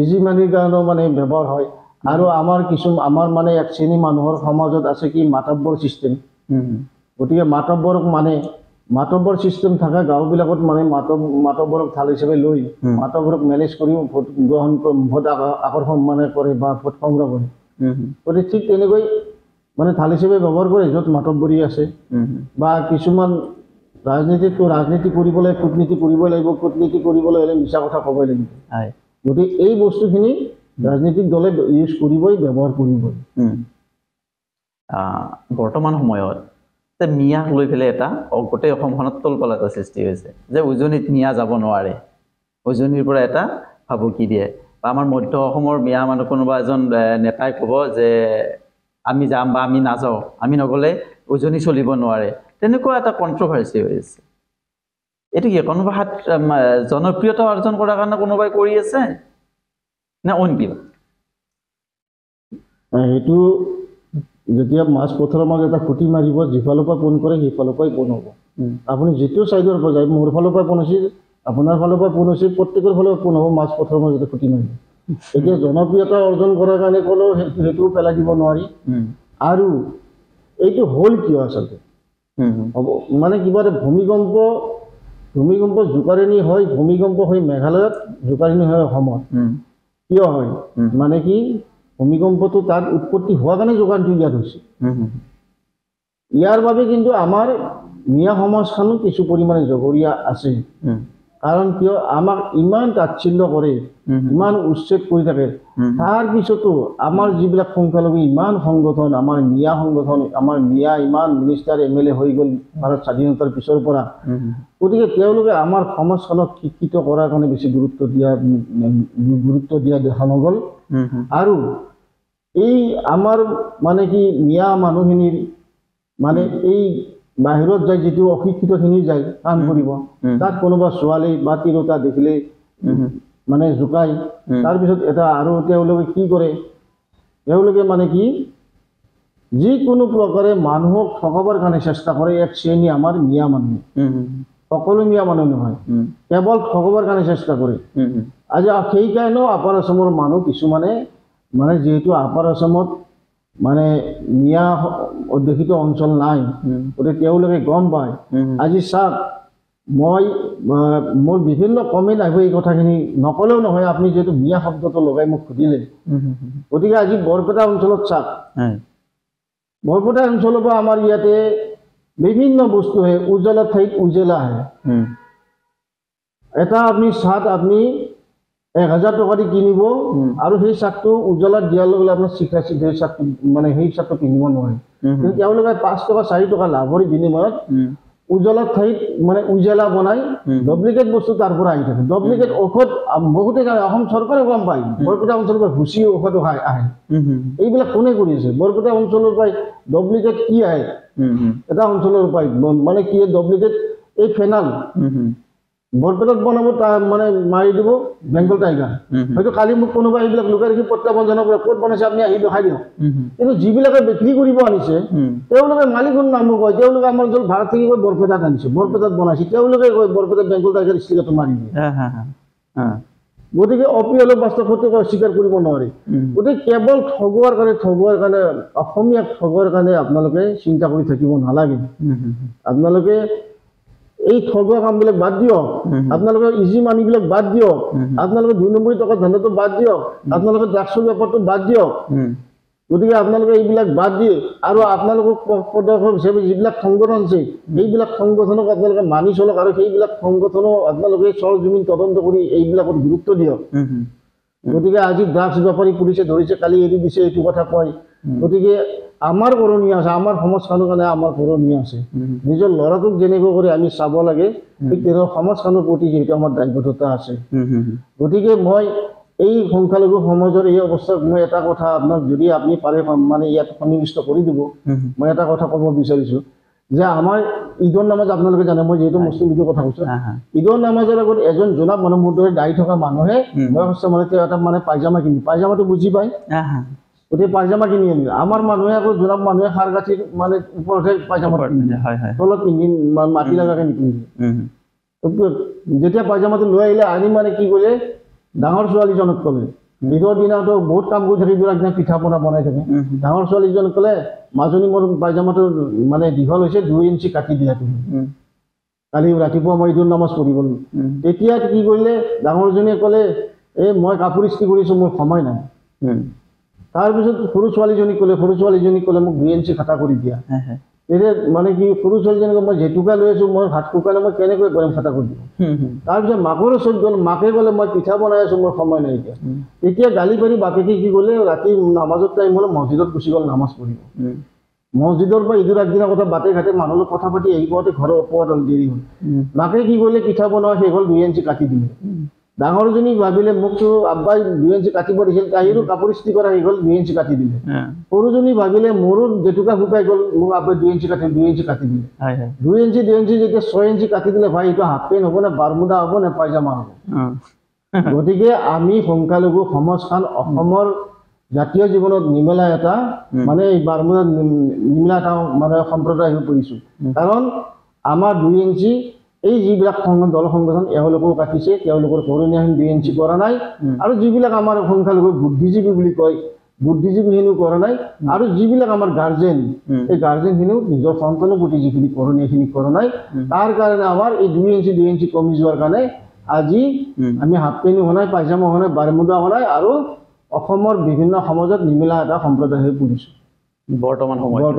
ইজি মানিৰ কাৰণেও মানে ব্যৱহাৰ হয়। আৰু আমাৰ মানে এক শ্ৰেণী মানুহৰ সমাজত আছে কি মাতব্বৰ ছিষ্টেম। গতিকে মাতব্বৰ ছিষ্টেম থকা গাঁওবিলাকত মানে মাতব্বৰক ঢাল হিচাপে লৈ মাতব্বৰক মেনেজ কৰিও ভোট আকৰ্ষণ মানে কৰে বা ভোট সংগ্ৰহ কৰে। গতিকে ঠিক তেনেকৈ মানে ঢাল হিচাপে ব্যৱহাৰ কৰে য'ত মাতব্বৰী আছে। বা কিছুমান ৰাজনীতি কৰিবলৈ কূটনীতি কৰিবই লাগিব, কূটনীতি কৰিবলৈ হ'লে মিছা কথা ক'বই লাগিব। গতিকে এই বস্তুখিনি ৰাজনৈতিক দলে ইউজ কৰিবই, ব্যৱহাৰ কৰিবই। বৰ্তমান সময়ত যে মিয়াক লৈ পেলাই এটা গোটেই অসমখনত তলপলা এটা সৃষ্টি হৈছে যে উজনিত মিয়া যাব নোৱাৰে, উজনিৰ পৰা এটা ভাবুকি দিয়ে। বা আমাৰ মধ্য অসমৰ মিয়া মানুহ কোনোবা এজন নেতাই ক'ব যে আমি যাম বা আমি নাযাওঁ, আমি নগ'লে উজনি চলিব নোৱাৰে। তেনেকুৱা এটা কণ্ট্ৰভাৰ্চি হৈ আছে। এইটো কি কোনোবা জনপ্ৰিয়তা অৰ্জন কৰাৰ কাৰণে কোনোবাই কৰি আছে নে অইন কিবা? সেইটো যেতিয়া মাছ পথাৰৰ মাজত এটা খুঁটি মাৰিব, যিফালৰ পৰা পোন কৰে সেইফালৰ পৰাই পোন হ'ব। আপুনি যিটো ছাইডৰ পৰা যায়, মোৰ ফালৰ পৰা পোন হৈছিল, আপোনাৰ ফালৰ পৰা পোন হৈছিল, প্ৰত্যেকৰ ফালৰ পোন হ'ব মাছ পথাৰৰ মাজতে খুঁটি মাৰিব। এতিয়া জনপ্ৰিয়তা অৰ্জন কৰাৰ কাৰণে ক'লেও সেইটোও পেলাই দিব নোৱাৰি। আৰু এইটো হ'ল কিয় আচলতে হ'ব মানে কিবা এটা ভূমিকম্প জোকাৰণি হয়, ভূমিকম্প হৈ মেঘালয়ত, জোকাৰণি হয় অসমত। কিয় হয় মানে কি ভূমিকম্পটো তাত উৎপত্তি হোৱাৰ কাৰণে জোকাৰণিটো ইয়াত হৈছে। ইয়াৰ বাবে কিন্তু আমাৰ মিয়া সমাজখনো কিছু পৰিমাণে জগৰীয়া আছে। কাৰণ কিয় আমাক ইমান তাচ্ছিল্য কৰে, ইমান উচ্ছেদ কৰি থাকে, তাৰ পিছতো আমাৰ যিবিলাক সংখ্যালঘু ইমান সংগঠন, আমাৰ মিয়া সংগঠন, আমাৰ মিয়া ইমান মিনিষ্টাৰ MLA হৈ গ'ল ভাৰত স্বাধীনতাৰ পিছৰ পৰা। গতিকে তেওঁলোকে আমাৰ সমাজখনক শিক্ষিত কৰাৰ কাৰণে বেছি গুৰুত্ব দিয়া দেখা নগ'ল। আৰু এই আমাৰ মানে কি মিয়া মানুহখিনিৰ মানে এই বাহিৰত যায়, যিটো অশিক্ষিতখিনি যায় কাম কৰিব, তাত কোনোবা ছোৱালী বা তিৰোতা দেখিলে মানে জোকাই। তাৰপিছত আৰু তেওঁলোকে কি কৰে, তেওঁলোকে মানে কি যিকোনো প্ৰকাৰে মানুহক ঠগাবৰ কাৰণে চেষ্টা কৰে। এক শ্ৰেণী আমাৰ মিয়া মানুহ, সকলো মিয়া মানুহ নহয়, কেৱল ঠগাবৰ কাৰণে চেষ্টা কৰে। আজি সেইকাৰণেও আপাৰ আছামৰ মানুহ কিছুমানে মানে যিহেতু আপাৰ আছামত মানে মিয়া অধ্যুষিত অঞ্চল নাই, গতিকে তেওঁলোকে গম পায়। আজি চাওক, মোৰ বিভিন্ন কমেণ্ট আহিব এই কথাখিনি নকলেও নহয়, আপুনি যিহেতু মিয়া শব্দটো লগাই মোক সুধিলে। গতিকে আজি বৰপেটা অঞ্চলত চাওক, বৰপেটা অঞ্চলৰ পৰা আমাৰ ইয়াতে বিভিন্ন বস্তু আহে, উজলা ঠাইত উজলা আহে। এটা আপুনি চাৰ্ট আপুনি 1000 টকা দি কিনিব, আৰু সেই চাৰ্টটো উজলাত দিয়াৰ লগে লগে আপোনাৰ চিখা সেই চাৰ্টটো মানে সেই চাৰ্টটো পিন্ধিব নোৱাৰে। কিন্তু তেওঁলোকে 5 টকা 4 টকা লাভৰ বিনিময়ত উজলাৰ ঠাইত মানে উজলা বনাই ডুপ্লিকেট বস্তু তাৰ পৰা আহি থাকে। ডুপ্লিকেট ঔষধ বহুতে অসম চৰকাৰে গম পায়, বৰপেটা অঞ্চলৰ পৰা ভুচি ঔষধ আহে। এইবিলাক কোনে কৰি আছে? বৰপেটা অঞ্চলৰ পৰাই ডুপ্লিকেট কি আহে? এটা অঞ্চলৰ পৰাই মানে কি ডুপ্লিকেট এই ফেনাল বৰপেটাত বনাব, মানে মাৰি দিব বেংগল টাইগাৰ। হয়তো কালি মোক কোনোবা এইবিলাক লুকাই ৰাখি প্ৰত্যাহ্বান জনাব, ক'ত বনাইছে আপুনি আহি দেখাই দিয়ক। কিন্তু যিবিলাকে বিক্ৰী কৰিব আনিছে তেওঁলোকে মালিকৰ নামো কয়, তেওঁলোকে আমাৰ অঞ্চল ভাৰত থেকে গৈ বৰপেটাত আনিছে, বৰপেটাত বনাইছে, তেওঁলোকে কয় বৰপেটাত বেংগল টাইগাৰ ষ্টিকাৰটো মাৰি দিয়ে। গতিকে অপ্ৰিয় লোক বাস্তৱ সত্যক অস্বীকাৰ কৰিব নোৱাৰে গতিকে কেৱল ঠগোৱাৰ কাৰণে অসমীয়াক ঠগোৱাৰ কাৰণে আপোনালোকে চিন্তা কৰি থাকিব নালাগে আপোনালোকে এই ঠগোৱা কামবিলাক বাদ দিয়ক আপোনালোকে ইজি মানিবিলাক বাদ দিয়ক আপোনালোকে 2 নম্বৰী টকা ধান্দাটো বাদ দিয়ক আপোনালোকে ড্ৰাগছৰ বেপাৰটো বাদ দিয়ক গতিকে আপোনালোকে এইবিলাক বাদ দিয়ে আৰু আপোনালোকক পদক্ষেপ হিচাপে যিবিলাক সংগঠন আছে এইবিলাক সংগঠনক আপোনালোকে মানি চলক আৰু সেইবিলাক সংগঠনক আপোনালোকে সৰজমিন তদন্ত কৰি এইবিলাকত গুৰুত্ব দিয়ক গতিকে আজি ড্ৰাগছ বেপাৰী পুলিচে ধৰিছে কালি এৰি দিছে এইটো কথা কয় গতিকে আমাৰ কৰণীয় আছে আমাৰ সমাজখনৰ কাৰণে আমাৰ কৰণীয় আছে নিজৰ ল'ৰাটোক যেনেকৈ কৰি আমি চাব লাগে ঠিক তেনেকৈ সমাজখনৰ প্ৰতি যিহেতু আমাৰ দায়বদ্ধতা আছে গতিকে মই এই সংখ্যালঘু সমাজৰ এই অৱস্থাত মই এটা কথা আপোনাক যদি আপুনি পাৰে মানে ইয়াত সন্নিৱিষ্ট কৰি দিব মই এটা কথা ক'ব বিচাৰিছোঁ যে আমাৰ ঈদৰ নামাজ আপোনালোকে জানে মই যিহেতু মুছলিম ঈদৰ কথা কৈছোঁ ঈদৰ নামাজৰ আগত এজন জনাব মানুহ মোৰ দৰে দায়ী থকা মানুহে বয়সস্থ মানে তেওঁ এটা মানে পায়জামা কিনি পায়জামাটো বুজি পায় গতিকে পায়জামা কিনি আনিলে আমাৰ মানুহে আকৌ জনাব মানুহে সাৰ গাঁঠিৰ মানে ওপৰতহে পায়জামা তলত পিন্ধি মাটি লগাকৈ নিপিন্ধে যেতিয়া পায়জামাটো লৈ আহিলে আনি মানে কি কৰিলে ডাঙৰ ছোৱালীজনক ক'লে ঈদৰ দিনাতো বহুত কাম কৰি থাকে ঈদৰ আগদিনা পিঠা পনা বনাই থাকে ডাঙৰ ছোৱালীজনক ক'লে মাজনী মোৰ পায়জামাটো মানে দীঘল হৈছে 2 ইঞ্চি কাটি দিয়া তুমি কালি ৰাতিপুৱা মই ঈদৰ নামাজ পঢ়িব তেতিয়া কি কৰিলে ডাঙৰজনীয়ে ক'লে এই মই কাপোৰ ইস্ত্ৰি কৰিছোঁ মোৰ সময় নাই তাৰপিছত সৰু ছোৱালীজনীক ক'লে মোক 2 ইঞ্চি কাটা কৰি দিয়া এতিয়া মানে কি সৰু ছোৱালীজনীক মই জেতুকা লৈ আছোঁ মই ভাত শুকালে মই কেনেকৈ কৰিম কাটা কৰি দিম তাৰপিছত মাকৰো চোট গ'ল মাকে ক'লে মই পিঠা বনাই আছোঁ মোৰ সময় নাই এতিয়া গালি পাৰি বাপেকে কি ক'লে ৰাতি নামাজৰ টাইম হ'লে মছজিদত গুচি গ'ল নামাজ পঢ়িব মছজিদৰ পৰা ঈদৰ আগদিনা কথা বাটে ঘাটে মানুহৰ লগত কথা পাতি আহি পাওঁতে ঘৰৰ ওপৰত দেৰি হ'ল মাকে কি কৰিলে পিঠা বনোৱা শেষ হ'ল 2 ইঞ্চি কাটি দিলে ডাঙৰজনী ভাবিলে মোকতো আব্বাই 2 ইঞ্চি কাটিব দিছিল তাইৰো কাপোৰ ইস্ত্ৰি কৰা শেষ হ'ল 2 ইঞ্চি কাটি দিলে সৰুজনী ভাবিলে মোৰো জেতুকা শুকাই গ'ল মোক আব্বাই 2 ইঞ্চি কাটি দিলে 2 ইঞ্চি যেতিয়া 6 ইঞ্চি কাটি দিলে ভাই এইটো হাফ পেণ্ট হ'ব নে বাৰমুদা হ'ব নে পায়জামা হ'ব গতিকে আমি সংখ্যালঘু সমাজখন অসমৰ জাতীয় জীৱনত নিমেলা এটা মানে এই বাৰমুদা নিমেলা এটা মানে সম্প্ৰদায় হৈ পৰিছোঁ কাৰণ আমাৰ 2 ইঞ্চি এই যিবিলাক দল সংগঠন এওঁলোকেও কাটিছে তেওঁলোকৰ কৰণীয়হীন 2 ইঞ্চি কৰা নাই আৰু যিবিলাক আমাৰ সংখ্যালঘু বুদ্ধিজীৱী বুলি কয় বুদ্ধিজীৱীখিনিও কৰা নাই আৰু যিবিলাক আমাৰ গাৰ্জেন এই গাৰ্জেনখিনিও নিজৰ সন্তানৰ প্ৰতি যিখিনি কৰণীয়খিনি কৰা নাই তাৰ কাৰণে আমাৰ এই 2 ইঞ্চি কমি যোৱাৰ কাৰণে আজি আমি হাফ পেণ্ট হোৱা নাই পায়জামা হোৱা নাই বাৰমুদা হোৱা নাই আৰু অসমৰ বিভিন্ন সমাজত নিমিলা এটা সম্প্ৰদায় হৈ পৰিছোঁ বৰ্তমান সময়ত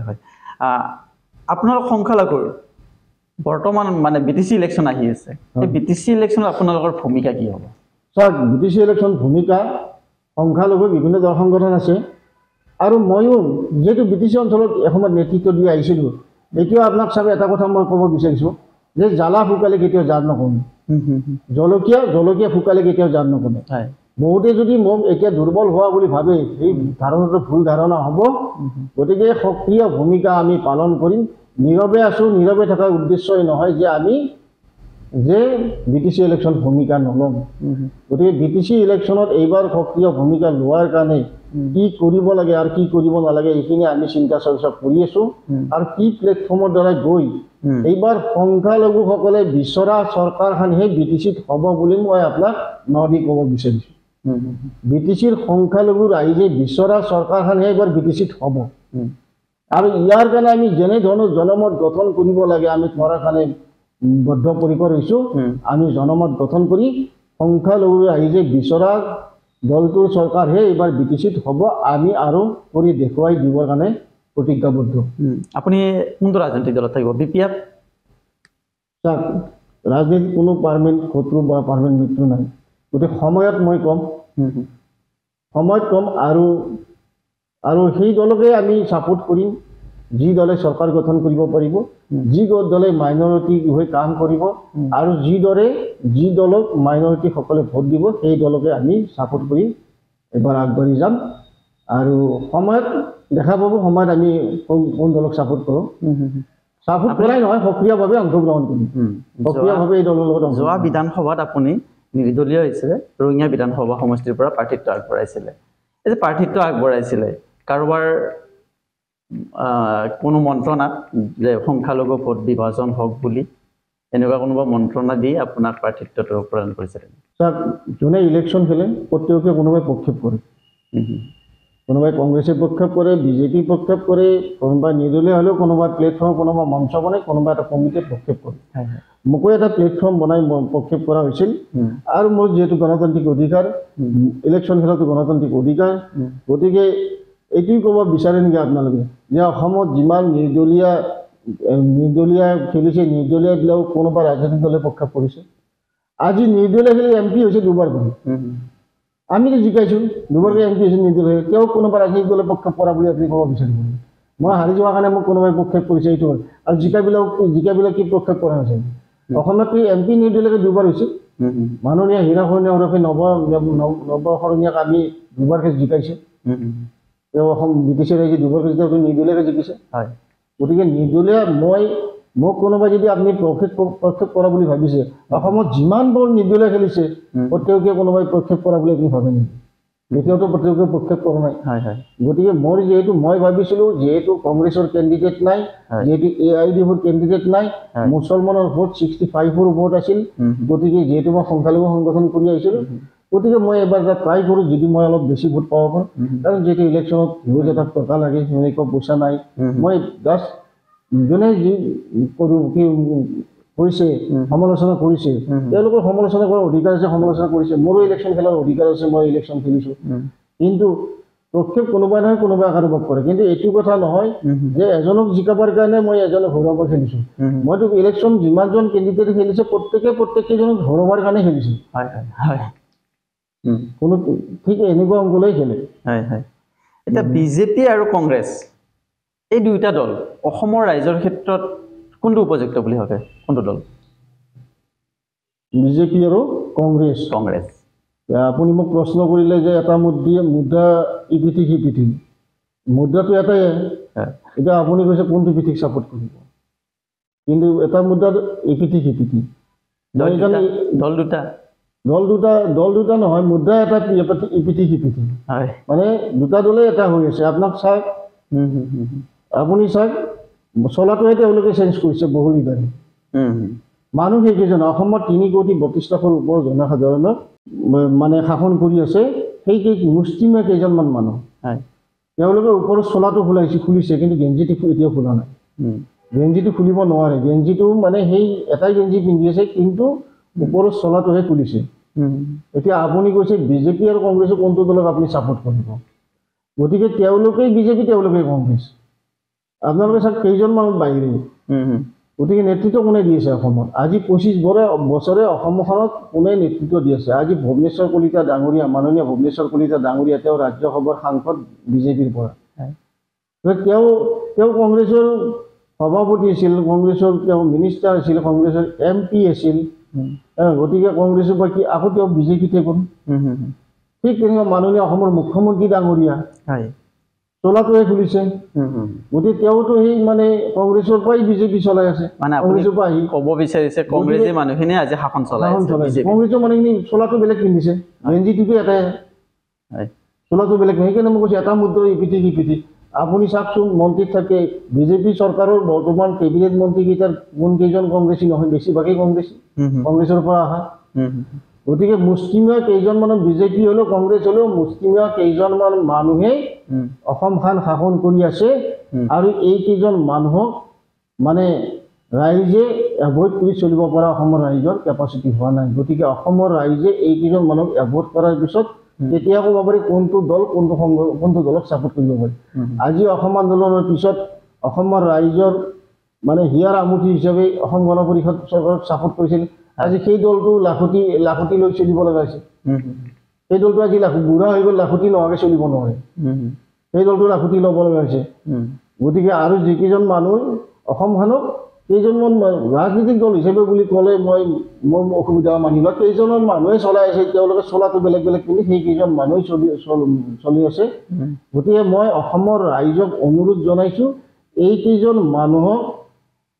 হয় আপোনাৰ সংখ্যালঘুৰ বৰ্তমান মানে BTC ইলেকশ্যন আহি আছে এই BTC ইলেকশ্যনত আপোনালোকৰ ভূমিকা কি হ'ব চাওক BTC ইলেকশ্যন ভূমিকা সংখ্যালঘু বিভিন্ন দল সংগঠন আছে আৰু ময়ো যেহেতু BTC অঞ্চলত এসময়ত নেতৃত্ব দি আহিছিলোঁ এতিয়াও আপোনাক চাগে এটা কথা মই ক'ব বিচাৰিছোঁ যে জ্বালা ফুকালে কেতিয়াও জাত নকমে জলকীয়া ফুকালে কেতিয়াও জাত নকমে বহুতে যদি মোক এতিয়া দুৰ্বল হোৱা বুলি ভাবে এই ধাৰণাটো ভুল ধাৰণা হ'ব গতিকে সক্ৰিয় ভূমিকা আমি পালন কৰিম নীৰৱে আছোঁ নীৰৱে থকাৰ উদ্দেশ্যই নহয় যে আমি যে BTC ইলেকশ্যন ভূমিকা নল'ম গতিকে BTC ইলেকশ্যনত এইবাৰ সক্ৰিয় ভূমিকা লোৱাৰ কাৰণে কি কৰিব লাগে আৰু কি কৰিব নালাগে এইখিনি আমি চিন্তা চৰ্চা কৰি আছোঁ আৰু কি প্লেটফৰ্মৰ দ্বাৰা গৈ এইবাৰ সংখ্যালঘুসকলে বিচৰা চৰকাৰখনহে BTCত হ'ব বুলি মই আপোনাক নদি ক'ব বিচাৰিছোঁ BTCৰ সংখ্যালঘু ৰাইজে বিচৰা চৰকাৰখনহে এইবাৰ BTCত হ'ব আৰু ইয়াৰ কাৰণে আমি যেনে ধৰণৰ জনমত গঠন কৰিব লাগে আমি কৰাৰ কাৰণে বদ্ধপৰিকৰ হৈছোঁ আমি জনমত গঠন কৰি সংখ্যালঘু ৰাইজে বিচৰা দলটোৰ চৰকাৰহে এইবাৰ BTCত হ'ব আমি আৰু কৰি দেখুৱাই দিবৰ কাৰণে প্ৰতিজ্ঞাবদ্ধ আপুনি কোনটো ৰাজনৈতিক দলত থাকিব BPF চাওক ৰাজনীতিত কোনো পাৰ্মানেণ্ট শত্ৰু বা পাৰ্মানেণ্ট মিত্ৰ নাই গতিকে সময়ত মই ক'ম আৰু সেই দলকে আমি ছাপোৰ্ট কৰিম যি দলে চৰকাৰ গঠন কৰিব পাৰিব যি দলে মাইনৰিটি হৈ কাম কৰিব আৰু যি দলক মাইনৰিটিসকলে ভোট দিব সেই দলকে আমি ছাপোৰ্ট কৰি এবাৰ আগবাঢ়ি যাম আৰু সময়ত দেখা পাব সময়ত আমি কোন দলক ছাপোৰ্ট কৰোঁ ছাপোৰ্ট কৰাই নহয় সক্ৰিয়ভাৱে অংশগ্ৰহণ কৰিম সক্ৰিয়ভাৱে এই দলৰ লগত যোৱা বিধানসভাত আপুনি নিৰ্দলীয় হিচাপে ৰঙিয়া বিধানসভা সমষ্টিৰ পৰা প্ৰাৰ্থিত্ব আগবঢ়াইছিলে এই যে প্ৰাৰ্থিত্ব আগবঢ়াইছিলে কাৰোবাৰ কোনো মন্ত্ৰণাত যে সংখ্যালঘু ভোট বিভাজন হওক বুলি এনেকুৱা কোনোবা মন্ত্ৰণা দি আপোনাক প্ৰাৰ্থিত্বটো প্ৰদান কৰিছে? স্যার যোনে ইলেকশন খেলে প্রত্যেকে কোনোবাই প্রক্ষেপ করে, কোনোবাই কংগ্রেসের প্রক্ষেপ করে, বিজেপি প্রক্ষেপ করে, কোনোবাই নির্দলীয় হলেও কোনোবা প্লেটফর্ম কোনোবা মঞ্চ বনায়, কোনোবা এটা কমিটিয়ে প্রক্ষেপ করে। মোকো এটা প্লেটফর্ম বনাই প্রক্ষেপ করা হয়েছিল। আর মোর যেহেতু গণতান্ত্রিক অধিকার, ইলেকশন খেলাটো গণতান্ত্রিক অধিকার, গতিকে এইটোই ক'ব বিচাৰে নেকি আপোনালোকে যে অসমত যিমান নিৰ্দলীয় খেলিছে, নিৰ্দলীয়বিলাকো কোনোবা ৰাজনৈতিক দলে প্ৰক্ষেপ কৰিছে? আজি নিৰ্দলীয় খেলি MP হৈছে দুবাৰ কৰি, আমিতো জিকাইছোঁ, দুবাৰকৈ MP হৈছে নিৰ্দলীয়, তেওঁ কোনোবা ৰাজনৈতিক দলে প্ৰক্ষেপ কৰা বুলি আপুনি ক'ব বিচাৰিব? মই হাৰি যোৱাৰ কাৰণে মোক কোনোবাই প্ৰক্ষেপ কৰিছে এইটো হ'ল। আৰু জিকাবিলাক কি প্ৰক্ষেপ কৰা হৈছে? অসমত MP নিৰ্দলীয়কৈ দুবাৰ হৈছে। মাননীয় হীৰা শৰণীয়া ওৰফে নৱশৰণীয়াক আমি দুবাৰকৈ জিকাইছোঁ। তেওঁ অসম ব্ৰিটিছে ৰাইজে দুবাৰকৈ তেওঁ নিৰ্দলীয়কৈ জিকিছে। গতিকে নিৰ্দলীয় মোক কোনোবাই যদি আপুনি প্ৰক্ষেপ কৰা বুলি ভাবিছে, অসমত যিমান বৰ নিৰ্দলীয় খেলিছে প্ৰত্যেকে কোনোবাই প্ৰক্ষেপ কৰা বুলি আপুনি ভাবে নেকি? এতিয়াওতো প্ৰত্যেকে প্ৰক্ষেপ কৰা নাই। গতিকে মোৰ যিহেতু মই ভাবিছিলোঁ যিহেতু কংগ্ৰেছৰ কেণ্ডিডেট নাই, যিহেতু AIDFৰ কেণ্ডিডেট নাই, মুছলমানৰ ভোট 65ৰ ভোট আছিল, গতিকে যিহেতু মই সংখ্যালঘু সংগঠন কৰি আহিছিলোঁ, গতিকে মই এবাৰ এটা ট্ৰাই কৰোঁ যদি মই অলপ বেছি ভোট পাব পাৰোঁ। কাৰণ যিহেতু ইলেকশ্যনত হিউজ এটা টকা লাগে, সেনেকুৱা পইচা নাই। মই জাষ্ট যোনে যি কৰিছে সমালোচনা কৰিছে, তেওঁলোকৰ সমালোচনা কৰাৰ অধিকাৰ আছে, সমালোচনা কৰিছে। মোৰো ইলেকশ্যন খেলাৰ অধিকাৰ আছে, মই ইলেকশ্যন খেলিছোঁ। কিন্তু প্ৰক্ষেপ কোনোবাই নহয় কোনোবাই কাৰোবাক কৰে। কিন্তু এইটো কথা নহয় যে এজনক জিকাবৰ কাৰণে মই এজনক হৰুৱাব খেলিছোঁ। মইতো ইলেকশ্যন যিমানজন কেণ্ডিডেট খেলিছে প্ৰত্যেকেজনক হৰুৱাবৰ কাৰণে খেলিছোঁ। কোনো ঠিক এনেকুৱা অংকলৈ খেলে। এতিয়া বিজেপি আৰু কংগ্ৰেছ এই দুয়োটা দল অসমৰ ৰাইজৰ ক্ষেত্ৰত কোনটো উপযুক্ত বুলি ভাবে? কোনটো দল? বিজেপি আৰু কংগ্ৰেছ। আপুনি মোক প্ৰশ্ন কৰিলে যে এটা মুদ্ৰা ইপিঠি সিপিঠি, মুদ্ৰাটো এটাই। এতিয়া আপুনি কৈছে কোনটো পিঠিক ছাপোৰ্ট কৰিব, কিন্তু এটা মুদ্ৰাত ইপিঠি সিপিঠি। দল দুটা নহয়, মুদ্ৰা এটা ইপিঠি সিপিঠি, মানে দুটা দলে এটা হৈ আছে। আপোনাক চাওক, আপুনি চাওক, চলাটোহে তেওঁলোকে চেঞ্জ কৰিছে বহুলিদাৰী। মানুহ সেইকেইজন অসমত 3,32,00,000 ওপৰ জনসাধাৰণক মানে শাসন কৰি আছে সেই মুষ্টিমেয় কেইজনমান মানুহ। তেওঁলোকে ওপৰত চলাটো খুলিছে, কিন্তু গেঞ্জিটো এতিয়াও খোলা নাই। গেঞ্জিটো খুলিব নোৱাৰে। গেঞ্জিটো মানে সেই এটাই গেঞ্জি পিন্ধি আছে, কিন্তু ওপৰত চলাটোহে খুলিছে। এতিয়া আপুনি কৈছে বিজেপি আৰু কংগ্ৰেছে কোনটো দলক আপুনি ছাপোৰ্ট কৰিব? গতিকে তেওঁলোকেই বিজেপি, তেওঁলোকেই কংগ্ৰেছ। আপোনালোকে চাওক কেইজনমান বাহিৰে। গতিকে নেতৃত্ব কোনে দি আছে অসমত? আজি 25 বছৰে অসমখনত কোনে নেতৃত্ব দি আছে? আজি ভুৱনেশ্বৰ কলিতা ডাঙৰীয়া, মাননীয় ভুৱনেশ্বৰ কলিতা ডাঙৰীয়া, তেওঁ ৰাজ্যসভাৰ সাংসদ বিজেপিৰ পৰা। তেওঁ কংগ্ৰেছৰ সভাপতি আছিল, কংগ্ৰেছৰ তেওঁ মিনিষ্টাৰ আছিল, কংগ্ৰেছৰ MP আছিল। গতিকে কংগ্ৰেছৰ পৰা কি আকৌ তেওঁ বিজেপিতে গ'ল? ঠিক তেনেকুৱা মাননীয় অসমৰ মুখ্যমন্ত্ৰী ডাঙৰীয়া চলাটোহে খুলিছে। গতিকে তেওঁতো সেই মানে কংগ্ৰেছৰ পৰাই বিজেপি চলাই আছে। কংগ্ৰেছৰ পৰা আহি ক'ব বিচাৰিছে কংগ্ৰেছী মানুহখিনিয়ে আজি শাসন চলাই আছে। কংগ্ৰেছৰ মানুহখিনি চলাটো বেলেগ পিন্ধিছে, গেঞ্জিটোতো এটাই, চলাটো বেলেগ। সেইকাৰণে মই কৈছোঁ এটা মুদ্ৰাৰ ইপিঠি সিপিঠি। আপুনি চাওকচোন, মন্ত্ৰীত থাকে বিজেপি চৰকাৰৰ বৰ্তমান কেবিনেট মন্ত্ৰীকেইটাৰ কোনকেইজন কংগ্ৰেছী নহয়? বেছিভাগেই কংগ্ৰেছী, কংগ্ৰেছৰ পৰা অহা। গতিকে মুষ্টিমেয় কেইজনমানৰ বিজেপি হ'লেও কংগ্ৰেছ হ'লেও মুষ্টিমেয় কেইজনমান মানুহেই অসমখন শাসন কৰি আছে। আৰু এইকেইজন মানুহক মানে ৰাইজে এভইড কৰি চলিব পৰা অসমৰ ৰাইজৰ কেপাচিটি হোৱা নাই। গতিকে অসমৰ ৰাইজে এইকেইজন মানুহক এভইড কৰাৰ পিছত তেতিয়া ক'ব পাৰি কোনটো দল কোনটো দলক ছাপোৰ্ট কৰিব পাৰি। আজি অসম আন্দোলনৰ পিছত অসমৰ ৰাইজৰ মানে হিয়াৰ আমুঠি হিচাপে অসম গণ পৰিষদ চৰকাৰক ছাপোৰ্ট কৰিছিল। আজি সেই দলটো লাখুটি লৈ চলিব লগা হৈছে। সেই দলটো আজি বুঢ়া হৈ গ'ল, লাখুটি নোহোৱাকৈ চলিব নোৱাৰে। সেই দলটো লাখুটি ল'ব লগা হৈছে। গতিকে আৰু যিকেইজন মানুহ অসমখনক কেইজনমান ৰাজনৈতিক দল হিচাপে বুলি ক'লে মোৰ অসুবিধা মানি লোৱা, কেইজনমান মানুহে চলাই আছে, তেওঁলোকে চলাটো বেলেগ বেলেগ পিন্ধি সেইকেইজন মানুহে চলি আছে। গতিকে মই অসমৰ ৰাইজক অনুৰোধ জনাইছোঁ এইকেইজন মানুহক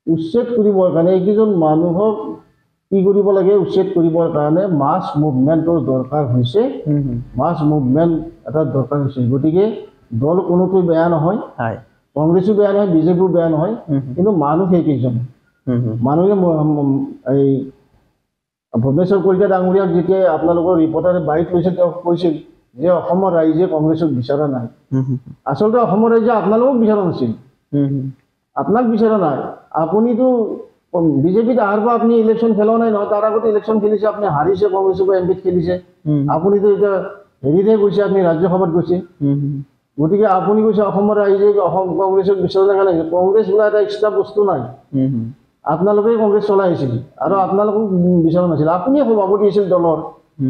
উচ্ছেদ কৰিবৰ কাৰণে, এইকেইজন মানুহক কি কৰিব লাগে? উচ্ছেদ কৰিবৰ কাৰণে মাছ মুভমেণ্টৰ দৰকাৰ হৈছে। মাছ মুভমেণ্ট এটা দৰকাৰ হৈছে। গতিকে দল কোনোটো বেয়া নহয়, কংগ্ৰেছো বেয়া নহয়, বিজেপিও বেয়া নহয়, কিন্তু মানুহ সেইকেইজন। মানুহে এই ভৱেশ্বৰ কলিতা ডাঙৰীয়াক যেতিয়া আপোনালোকৰ ৰিপৰ্টাৰে বাৰীত লৈছিল তেওঁ কৈছিল যে অসমৰ ৰাইজে কংগ্ৰেছক বিচৰা নাই। আচলতে অসমৰ ৰাইজে আপোনালোকক বিচৰা নাছিল, আপোনাক বিচৰা নাই। আপুনিতো বিজেপিত অহাৰ পৰা আপুনি ইলেকশ্যন খেলা নাই নহয়, তাৰ আগতে ইলেকশ্যন খেলিছে, আপুনি হাৰিছে, কংগ্ৰেছৰ পৰা এমপিত খেলিছে। আপুনিতো এতিয়া হেৰিতে গৈছে, আপুনি ৰাজ্যসভাত গৈছে। গতিকে আপুনি কৈছে অসমৰ ৰাইজে কংগ্ৰেছক বিচৰা দেখা নাই। কংগ্ৰেছ বোলা এটা এক্সট্ৰা বস্তু নাই, আপোনালোকে কংগ্ৰেছ চলাই আহিছিল আৰু আপোনালোকক বিচৰা নাছিল। আপুনিয়ে সভাপতি আছিল দলৰ,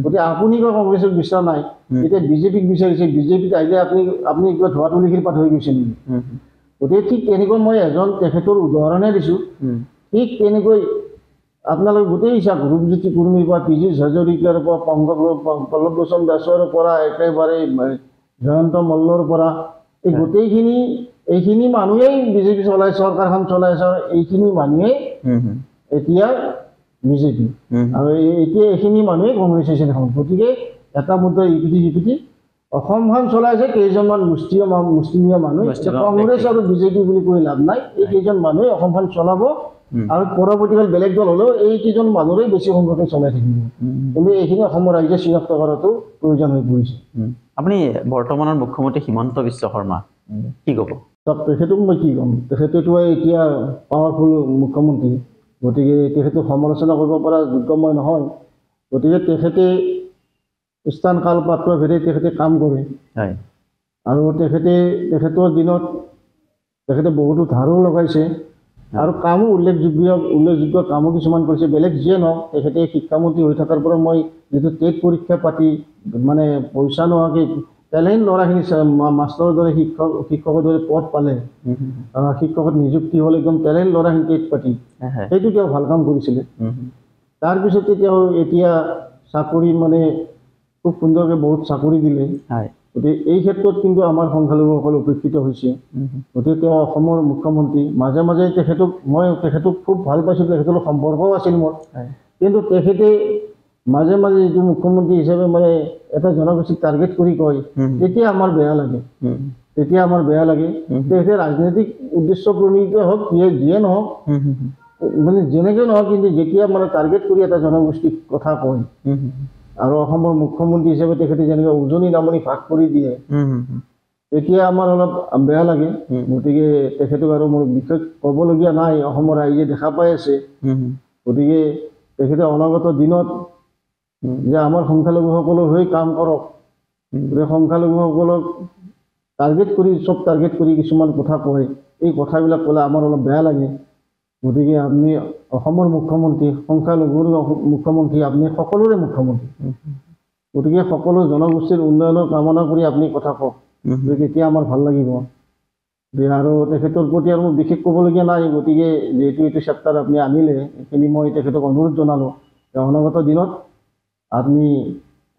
গতিকে আপুনি কয় কংগ্ৰেছক বিচৰা নাই, এতিয়া বিজেপিক বিচাৰিছে। বিজেপিত আহিলে আপুনি কিবা ধোৱা তুলিখিৰ পাত হৈ গৈছে নেকি? গতিকে ঠিক তেনেকৈ মই এজন তেখেতৰ উদাহৰণে দিছোঁ। ঠিক তেনেকৈ আপোনালোকে গোটেই চাওক, ৰূপজ্যোতি কুৰ্মীৰ পৰা পীযুষ হাজৰিকাৰ পৰা পল্লৱ লোচন দাসৰ পৰা একেবাৰে জয়ন্ত মল্লৰ পৰা এই গোটেইখিনি এইখিনি মানুহেই বিজেপি চলাই, চৰকাৰখন চলাই আছে। এইখিনি মানুহেই এতিয়া বিজেপি আৰু এতিয়া এইখিনি মানুহে কংগ্ৰেছ হৈছে দেখোন। গতিকে এটা মুদ্ৰা ইপিঠি সিপিঠি অসমখন চলাইছে কেইজনমান মুষ্টিমীয়া মানুহ। কংগ্ৰেছ আৰু বিজেপি বুলি কৈ লাভ নাই, এই কেইজন মানুহে অসমখন চলাব আৰু পৰৱৰ্তীকাল বেলেগ দল হ'লেও এইকেইজন মানুহৰে বেছি সংখ্যকে চলাই থাকিব। কিন্তু এইখিনি অসমৰ ৰাইজে চিনাক্ত কৰাটো প্ৰয়োজন হৈ পৰিছে। আপুনি বৰ্তমানৰ মুখ্যমন্ত্ৰী হিমন্ত বিশ্ব শৰ্মা কি ক'ব? তেখেতক মই কি ক'ম, তেখেতেতো এতিয়া পাৱাৰফুল মুখ্যমন্ত্ৰী, গতিকে তেখেতক সমালোচনা কৰিব পৰা যোগ্য মই নহয়। গতিকে তেখেতে স্থান কাল পাত্ৰ ভেদে তেখেতে কাম কৰে আৰু তেখেতৰ দিনত তেখেতে বহুতো ধাৰো লগাইছে আৰু কামো উল্লেখযোগ্য কামো কিছুমান কৰিছে। বেলেগ যিয়ে নহওক তেখেতে শিক্ষামন্ত্ৰী হৈ থকাৰ পৰা মই যিটো টেট পৰীক্ষা পাতি মানে পইচা নোহোৱাকৈ টেলেণ্ট ল'ৰাখিনি মাষ্টৰৰ দৰে শিক্ষকৰ দৰে পদ পালে, শিক্ষকত নিযুক্তি হ'ল, একদম টেলেণ্ট ল'ৰাখিনি টেট পাতি, সেইটো তেওঁ ভাল কাম কৰিছিলে। তাৰপিছতে তেওঁ এতিয়া চাকৰি মানে খুব সুন্দৰকৈ বহুত চাকৰি দিলে। গতিকে এই ক্ষেত্ৰত কিন্তু আমাৰ সংখ্যালঘুসকল উপেক্ষিত হৈছে। গতিকে তেওঁ অসমৰ মুখ্যমন্ত্ৰী, মাজে মাজে তেখেতক খুব ভাল পাইছিলোঁ, তেখেতৰ সম্পৰ্কও আছিল মোৰ। কিন্তু তেখেতে মাজে মাজে যিটো মুখ্যমন্ত্ৰী হিচাপে মানে এটা জনগোষ্ঠীক টাৰ্গেট কৰি কয়, তেতিয়া আমাৰ বেয়া লাগে। তেখেতে ৰাজনৈতিক উদ্দেশ্য প্ৰণীত হওক, যিয়ে নহওক, মানে যেনেকৈ নহওক, কিন্তু যেতিয়া মানে টাৰ্গেট কৰি এটা জনগোষ্ঠীক কথা কয় আৰু অসমৰ মুখ্যমন্ত্ৰী হিচাপে তেখেতে যেনেকৈ উজনি নামনি ভাগ কৰি দিয়ে, তেতিয়া আমাৰ অলপ বেয়া লাগে। গতিকে তেখেতক আৰু মোৰ বিশেষ ক'বলগীয়া নাই, অসমৰ ৰাইজে দেখা পাই আছে। গতিকে তেখেতে অনাগত দিনত যে আমাৰ সংখ্যালঘুসকলৰ হৈ কাম কৰক, গতিকে সংখ্যালঘুসকলক টাৰ্গেট কৰি কিছুমান কথা কয়, এই কথাবিলাক ক'লে আমাৰ অলপ বেয়া লাগে। গতিকে আপুনি অসমৰ মুখ্যমন্ত্ৰী, সংখ্যালঘুৰ মুখ্যমন্ত্ৰী, আপুনি সকলোৰে মুখ্যমন্ত্ৰী, গতিকে সকলো জনগোষ্ঠীৰ উন্নয়নৰ কামনা কৰি আপুনি কথা কওক, তেতিয়া আমাৰ ভাল লাগিব। আৰু তেখেতৰ প্ৰতি আৰু মোৰ বিশেষ ক'বলগীয়া নাই। গতিকে যিহেতু এইটো চেপ্টাৰ আপুনি আনিলে, এইখিনি মই তেখেতক অনুৰোধ জনালোঁ যে অনাগত দিনত আপুনি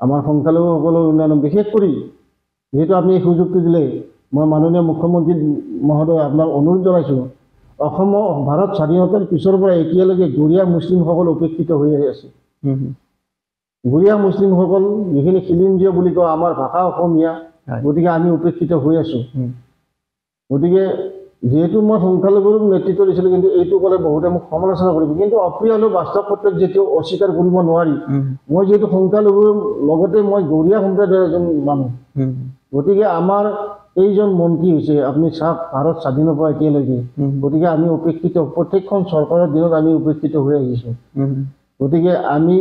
আমাৰ সংখ্যালঘুসকলৰ উন্নয়ন, বিশেষ কৰি যিহেতু আপুনি এই সুযোগটো দিলে, মই মাননীয় মুখ্যমন্ত্ৰী মহোদয় আপোনাক অনুৰোধ জনাইছোঁ, অসমৰ ভাৰত স্বাধীনতাৰ পিছৰ পৰা এতিয়ালৈকে গৰীয়া মুছলিমসকল উপেক্ষিত হৈ আছে। গৰীয়া মুছলিমসকল যিখিনি খিলঞ্জীয় বুলি কওঁ, আমাৰ ভাষা অসমীয়া, গতিকে আমি উপেক্ষিত হৈ আছোঁ। গতিকে যিহেতু মই সংখ্যালঘুৰ নেতৃত্ব দিছিলোঁ, কিন্তু এইটো ক'লে বহুতে মোক সমালোচনা কৰিব, কিন্তু অপ্ৰিয় হ'লেও বাস্তৱ ক্ষেত্ৰত যিহেতু অস্বীকাৰ কৰিব নোৱাৰি। মই যিহেতু সংখ্যালঘুৰ লগতে মই গৰীয়া সম্প্ৰদায়ৰ এজন মানুহ, গতিকে আমাৰ এইজন মন্ত্ৰী হৈছে, আপুনি চাওক, ভাৰত স্বাধীনৰ পৰা এতিয়ালৈকে, গতিকে আমি উপেক্ষিত, প্ৰত্যেকখন চৰকাৰৰ দিনত আমি উপেক্ষিত হৈ আহিছোঁ। গতিকে আমি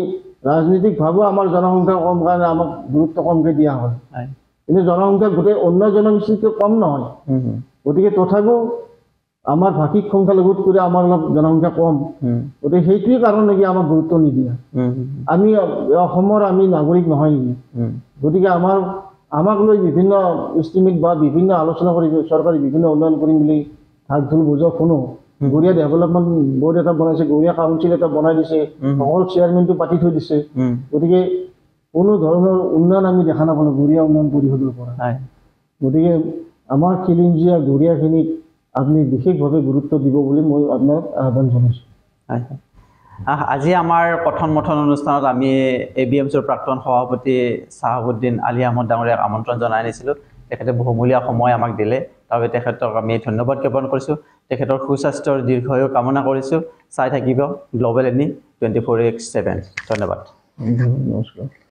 ৰাজনৈতিকভাৱেও আমাৰ জনসংখ্যা কম কাৰণে আমাক গুৰুত্ব কমকৈ দিয়া হয়, কিন্তু জনসংখ্যা গোটেই অন্য জনগোষ্ঠীতকৈ কম নহয়। গতিকে তথাপিও আমাৰ ভাষিক সংখ্যালঘুত কৰি আমাৰ অলপ জনসংখ্যা কম, গতিকে সেইটোৱেই কাৰণ নেকি আমাক গুৰুত্ব নিদিয়া। আমি অসমৰ নাগৰিক নহয় নেকি? গতিকে আমাক লৈ বিভিন্ন ইষ্টিমেট বা বিভিন্ন আলোচনা কৰি চৰকাৰে বিভিন্ন উন্নয়ন কৰিম বুলি ঢাক ঢোল বুজক শুনো। গৰীয়া ডেভেলপমেণ্ট বোৰ্ড এটা বনাইছে, গৰীয়া কাউন্সিল এটা বনাই দিছে, সকলো চেয়াৰমেনটো পাতি থৈ দিছে। গতিকে কোনো ধৰণৰ উন্নয়ন আমি দেখা নাপালোঁ গৰীয়া উন্নয়ন পৰিষদৰ পৰা। গতিকে আমাৰ খিলঞ্জীয়া গৰীয়াখিনিক আপুনি বিশেষভাৱে গুৰুত্ব দিব বুলি মই আপোনাক আহ্বান জনাইছোঁ। আজি আমাৰ কথন মথন অনুষ্ঠানত আমি ABMCৰ প্ৰাক্তন সভাপতি চাহাবুদ্দিন আলী আহমদ ডাঙৰীয়াক আমন্ত্ৰণ জনাই আনিছিলোঁ। তেখেতে বহুমূলীয়া সময় আমাক দিলে। তাৰবাবে তেখেতক আমি ধন্যবাদ জ্ঞাপন কৰিছোঁ। তেখেতৰ সুস্বাস্থ্যৰ দীৰ্ঘায়ু কামনা কৰিছোঁ। চাই থাকিব গ্ল'বেল এনি 24/7। ধন্যবাদ। নমস্কাৰ।